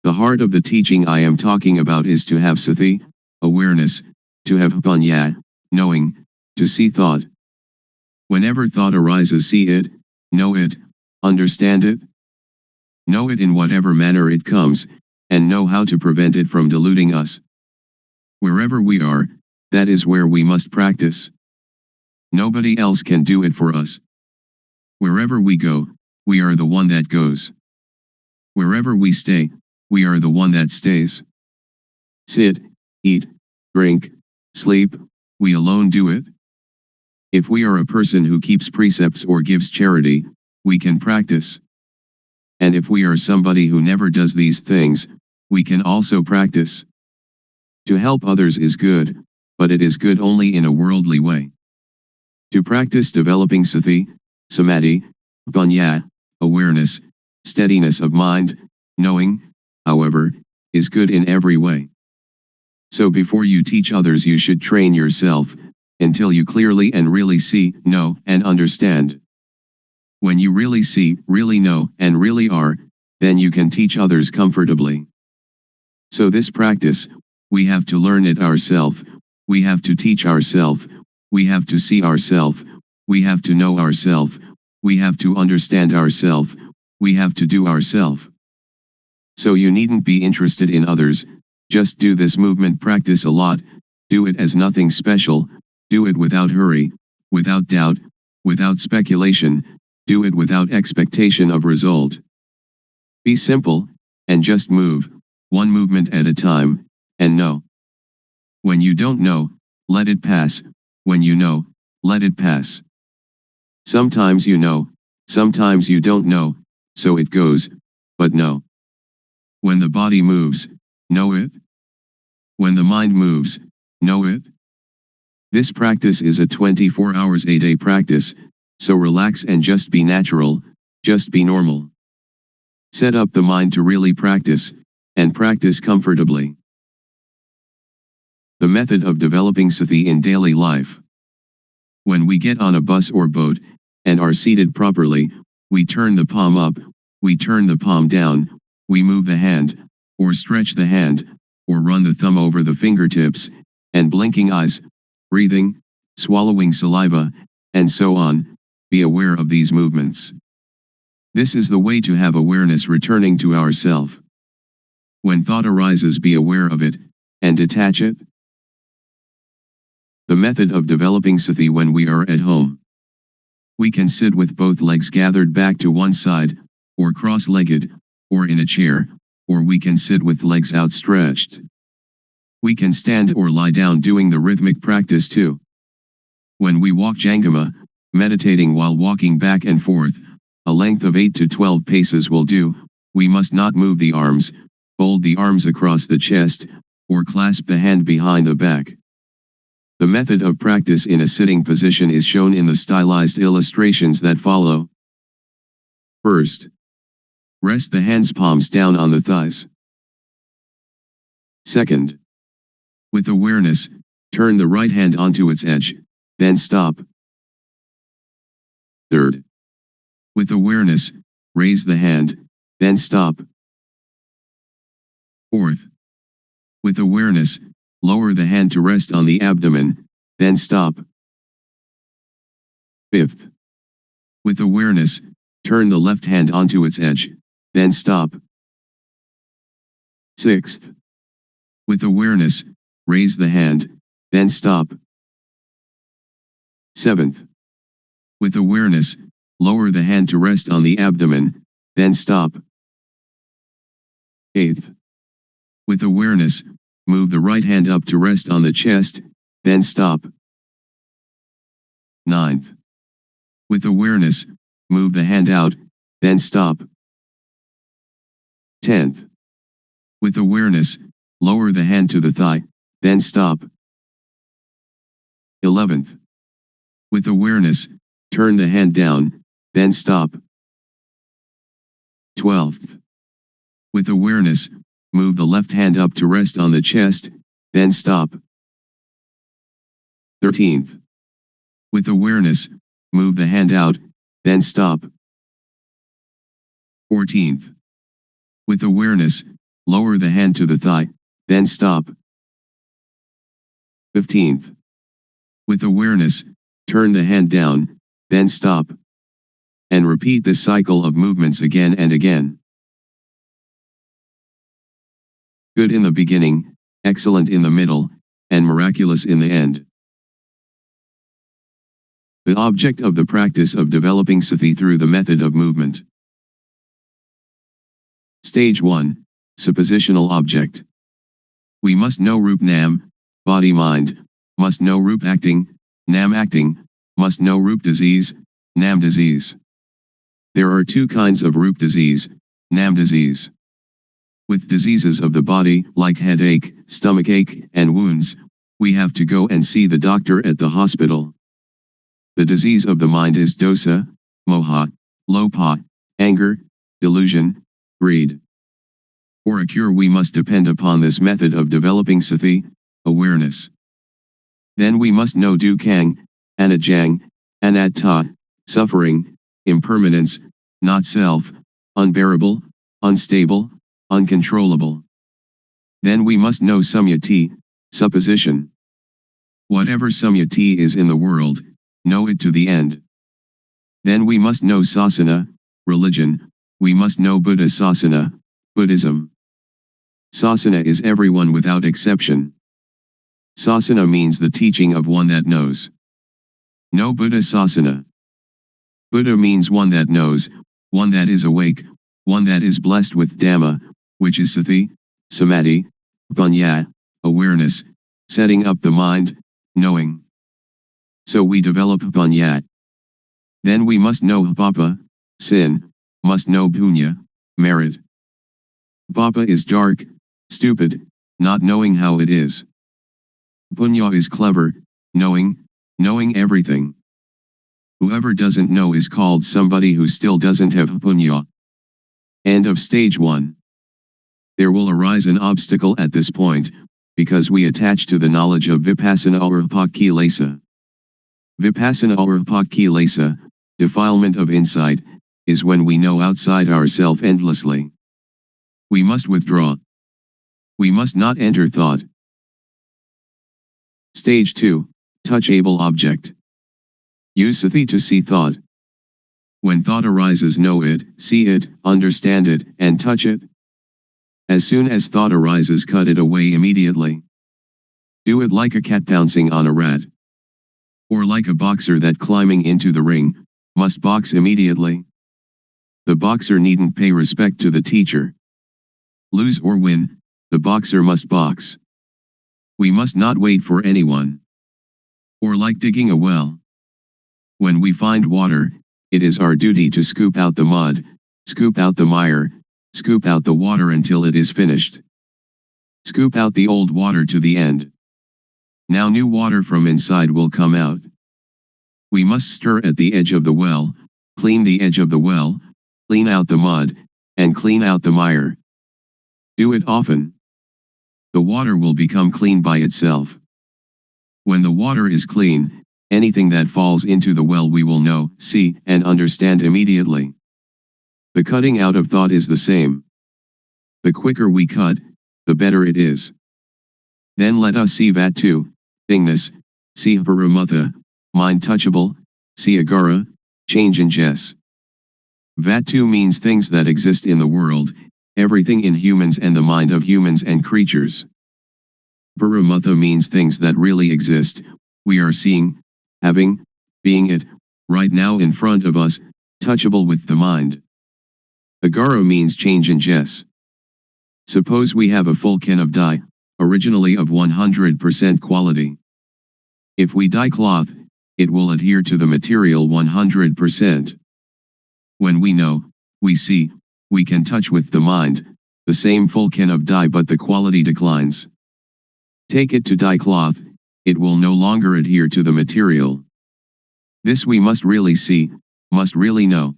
The heart of the teaching I am talking about is to have sati, awareness, to have panya, knowing, to see thought. Whenever thought arises, see it, know it, understand it. Know it in whatever manner it comes, and know how to prevent it from deluding us. Wherever we are, that is where we must practice. Nobody else can do it for us. Wherever we go, we are the one that goes. Wherever we stay, we are the one that stays. Sit, eat, drink, sleep, we alone do it. If we are a person who keeps precepts or gives charity, we can practice. And if we are somebody who never does these things, we can also practice. To help others is good, but it is good only in a worldly way. To practice developing sati, samadhi, panya, awareness, steadiness of mind, knowing, however, is good in every way. So before you teach others, you should train yourself, until you clearly and really see, know, and understand. When you really see, really know, and really are, then you can teach others comfortably. So this practice, we have to learn it ourselves, we have to teach ourselves, we have to see ourselves, we have to know ourselves, we have to understand ourselves, we have to do ourselves. So you needn't be interested in others, just do this movement practice a lot, do it as nothing special, do it without hurry, without doubt, without speculation, do it without expectation of result. Be simple, and just move, one movement at a time, and know. When you don't know, let it pass, when you know, let it pass. Sometimes you know, sometimes you don't know, so it goes, but know. When the body moves, know it. When the mind moves, know it. This practice is a 24 hours a day practice, so relax and just be natural, just be normal. Set up the mind to really practice, and practice comfortably. The method of developing sati in daily life. When we get on a bus or boat, and are seated properly, we turn the palm up, we turn the palm down, we move the hand, or stretch the hand, or run the thumb over the fingertips, and blinking eyes, breathing, swallowing saliva, and so on. Be aware of these movements. This is the way to have awareness returning to ourself. When thought arises, be aware of it, and detach it. The method of developing sati when we are at home. We can sit with both legs gathered back to one side, or cross-legged, or in a chair, or we can sit with legs outstretched. We can stand or lie down doing the rhythmic practice too. When we walk Jangama, meditating while walking back and forth, a length of 8 to 12 paces will do, we must not move the arms, fold the arms across the chest, or clasp the hand behind the back. The method of practice in a sitting position is shown in the stylized illustrations that follow. First, rest the hands palms down on the thighs. Second, with awareness, turn the right hand onto its edge, then stop. Third, with awareness, raise the hand, then stop. Fourth, with awareness, lower the hand to rest on the abdomen, then stop. Fifth, with awareness, turn the left hand onto its edge, then stop. Sixth, with awareness, raise the hand, then stop. Seventh, with awareness, lower the hand to rest on the abdomen, then stop. Eighth, with awareness, move the right hand up to rest on the chest, then stop. Ninth, with awareness, move the hand out, then stop. 10th, with awareness, lower the hand to the thigh, then stop. 11th. With awareness, turn the hand down, then stop. 12th. With awareness, move the left hand up to rest on the chest, then stop. 13th. With awareness, move the hand out, then stop. 14th. With awareness, lower the hand to the thigh, then stop. 15th. With awareness, turn the hand down, then stop. And repeat this cycle of movements again and again. Good in the beginning, excellent in the middle, and miraculous in the end. The object of the practice of developing sati through the method of movement. Stage 1. Suppositional object. We must know Rup Nam, body-mind, must know Rup acting, Nam acting, must know Rup disease, Nam disease. There are two kinds of Rup disease, Nam disease. With diseases of the body, like headache, stomachache, and wounds, we have to go and see the doctor at the hospital. The disease of the mind is dosa, moha, lopa, anger, delusion, greed. For a cure we must depend upon this method of developing sati, awareness. Then we must know dukkhang, anajang, anatta, suffering, impermanence, not self, unbearable, unstable, uncontrollable. Then we must know samyati, supposition. Whatever samyati is in the world, know it to the end. Then we must know sasana, religion, we must know Buddha sasana, Buddhism. Sasana is everyone without exception. Sasana means the teaching of one that knows. Know Buddha sasana. Buddha means one that knows, one that is awake, one that is blessed with Dhamma, which is sati, samadhi, panya, awareness, setting up the mind, knowing. So we develop panya. Then we must know papa, sin, must know punya, merit. Papa is dark, stupid, not knowing how it is. Punya is clever, knowing everything. Whoever doesn't know is called somebody who still doesn't have punya. End of stage 1. There will arise an obstacle at this point, because we attach to the knowledge of Vipassana or Pakilesa. Vipassana or Pakilesa, defilement of insight, is when we know outside ourself endlessly. We must withdraw. We must not enter thought. Stage 2, touchable object. Use sati to see thought. When thought arises, know it, see it, understand it, and touch it. As soon as thought arises, cut it away immediately. Do it like a cat pouncing on a rat. Or like a boxer that climbing into the ring, must box immediately. The boxer needn't pay respect to the teacher. Lose or win, the boxer must box. We must not wait for anyone. Or like digging a well. When we find water, it is our duty to scoop out the mud, scoop out the mire, scoop out the water until it is finished. Scoop out the old water to the end. Now new water from inside will come out. We must stir at the edge of the well, clean the edge of the well, clean out the mud, and clean out the mire. Do it often. The water will become clean by itself. When the water is clean, anything that falls into the well we will know, see, and understand immediately. The cutting out of thought is the same. The quicker we cut, the better it is. Then let us see Vatu, thingness, see Paramutha, mind touchable, see Agara, change in Jess. Vatu means things that exist in the world, everything in humans and the mind of humans and creatures. Paramutha means things that really exist, we are seeing, having, being it, right now in front of us, touchable with the mind. Agara means change in Jess. Suppose we have a full can of dye, originally of 100% quality. If we dye cloth, it will adhere to the material 100%. When we know, we see, we can touch with the mind, the same full can of dye but the quality declines. Take it to dye cloth, it will no longer adhere to the material. This we must really see, must really know.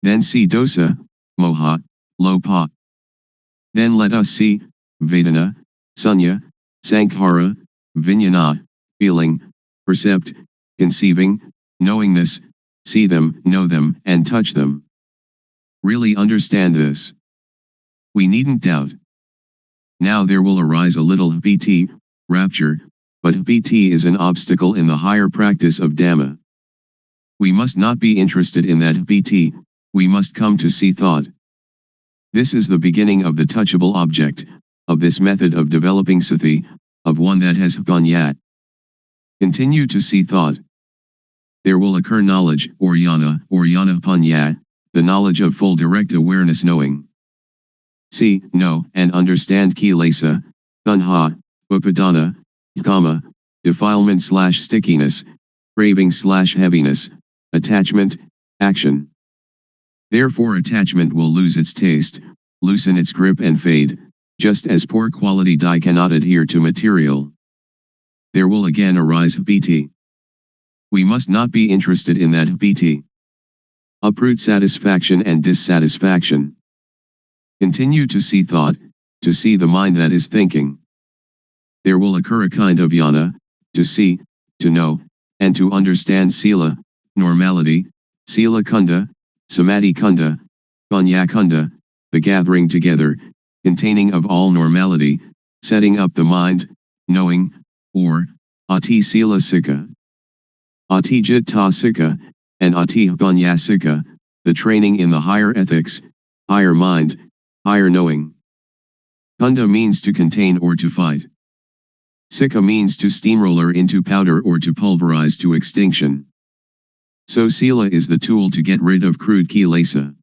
Then see dosa, moha, lopa. Then let us see, vedana, sunya, sankhara, vijnana, feeling, percept, conceiving, knowingness, see them, know them, and touch them. Really understand this. We needn't doubt. Now there will arise a little bhiti, rapture, but bhiti is an obstacle in the higher practice of Dhamma. We must not be interested in that bhiti, we must come to see thought. This is the beginning of the touchable object, of this method of developing sati, of one that has panya. Continue to see thought. There will occur knowledge, or jnana panya, the knowledge of full direct awareness knowing. See, know, and understand kilesa, tanha, upadana, kama, defilement/stickiness, craving/heaviness, attachment, action. Therefore attachment will lose its taste, loosen its grip and fade, just as poor quality dye cannot adhere to material. There will again arise bhiti. We must not be interested in that bhiti. Uproot satisfaction and dissatisfaction. Continue to see thought, to see the mind that is thinking. There will occur a kind of jnana, to see, to know, and to understand sila, normality, sila kunda, samadhi kunda, panya kunda, the gathering together, containing of all normality, setting up the mind, knowing, or, ati sila sikha. Ati jitta sikha, and ati panya sikha, the training in the higher ethics, higher mind, higher knowing. Kunda means to contain or to fight. Sikha means to steamroller into powder or to pulverize to extinction. So sila is the tool to get rid of crude kilesa.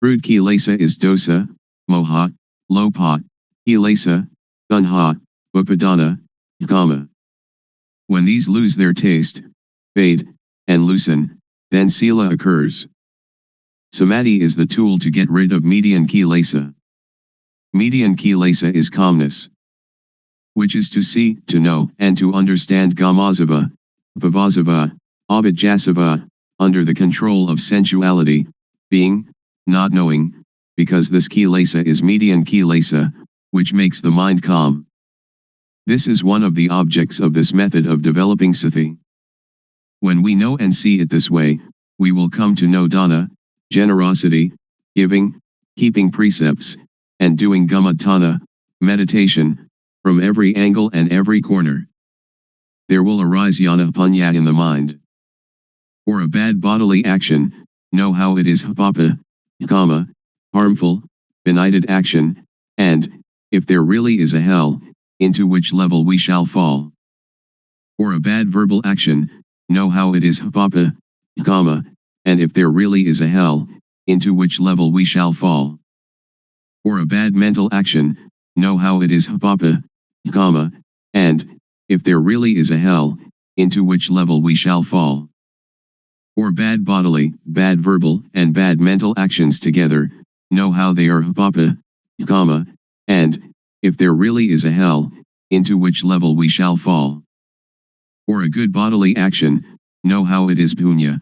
Crude kilesa is dosa, moha, lopa, kilesa, tanha, upadana, kama. When these lose their taste, fade, and loosen, then sila occurs. Samadhi is the tool to get rid of median kilesa. Median kilesa is calmness, which is to see, to know, and to understand gamazava, bhavasava, avijjasava, under the control of sensuality, being, not knowing, because this kilesa is median kilesa, which makes the mind calm. This is one of the objects of this method of developing sati. When we know and see it this way, we will come to know dana, generosity, giving, keeping precepts, and doing gamatana, meditation, from every angle and every corner. There will arise jnana panya in the mind. For a bad bodily action, know how it is papa, kama, harmful, benighted action, and, if there really is a hell, into which level we shall fall. For a bad verbal action, know how it is papa, kama, and if there really is a hell, into which level we shall fall. For a bad mental action, know how it is papa, kama, and, if there really is a hell, into which level we shall fall. For bad bodily, bad verbal, and bad mental actions together, know how they are papa, kama, and, if there really is a hell, into which level we shall fall. For a good bodily action, know how it is punya,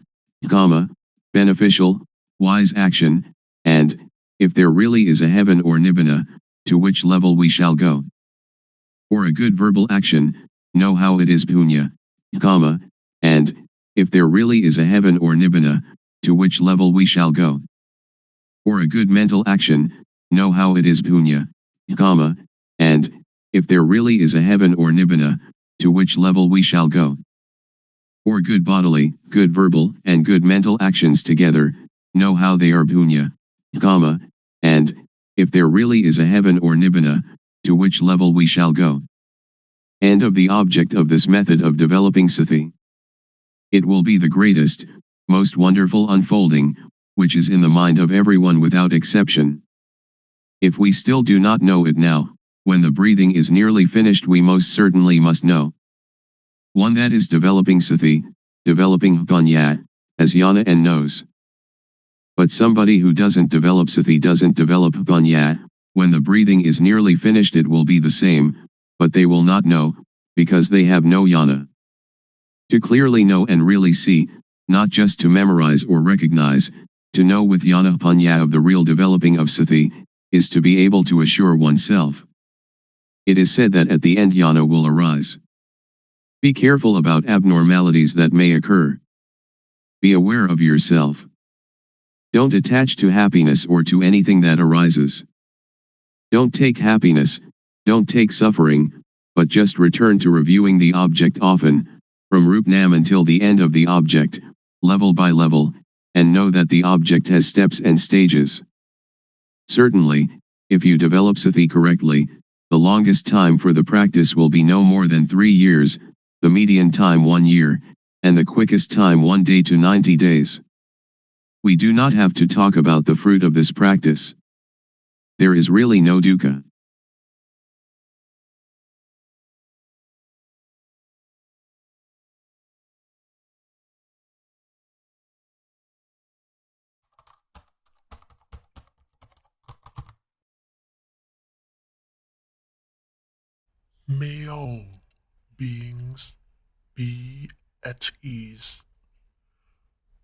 kama, beneficial, wise action, and, if there really is a heaven or nibbana, to which level we shall go. For a good verbal action, know how it is punya, kama, and, if there really is a heaven or nibbana, to which level we shall go. For a good mental action, know how it is punya, kama, and, if there really is a heaven or nibbana, to which level we shall go. For good bodily, good verbal, and good mental actions together, know how they are punya, kama, and, if there really is a heaven or nibbana, to which level we shall go. End of the object of this method of developing sati. It will be the greatest, most wonderful unfolding, which is in the mind of everyone without exception. If we still do not know it now, when the breathing is nearly finished we most certainly must know. One that is developing sati, developing panya, as jnana and knows. But somebody who doesn't develop sati doesn't develop panya, when the breathing is nearly finished it will be the same, but they will not know, because they have no jhana. To clearly know and really see, not just to memorize or recognize, to know with jnana panya of the real developing of sati, is to be able to assure oneself. It is said that at the end jnana will arise. Be careful about abnormalities that may occur. Be aware of yourself. Don't attach to happiness or to anything that arises. Don't take happiness, don't take suffering, but just return to reviewing the object often, from Rup Nam until the end of the object, level by level, and know that the object has steps and stages. Certainly, if you develop sati correctly, the longest time for the practice will be no more than 3 years, the median time 1 year, and the quickest time 1 day to 90 days. We do not have to talk about the fruit of this practice. There is really no dukkha. May all beings be at ease.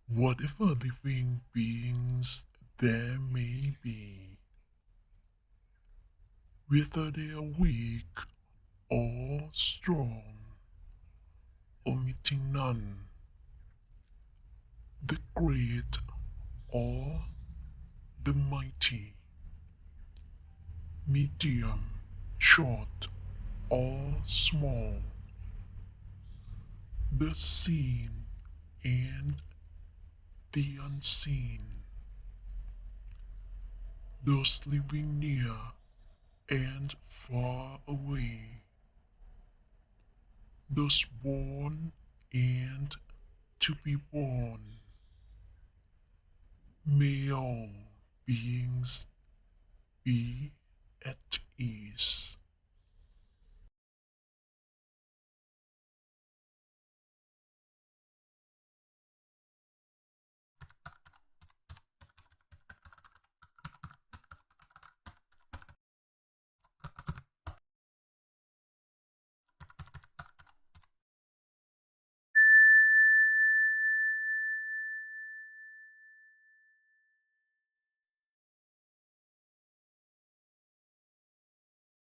Whatever living beings there may be, whether they are weak or strong, omitting none, the great or the mighty, medium, short or small, the seen and the unseen, those living near and far away, those born and to be born. May all beings be at ease.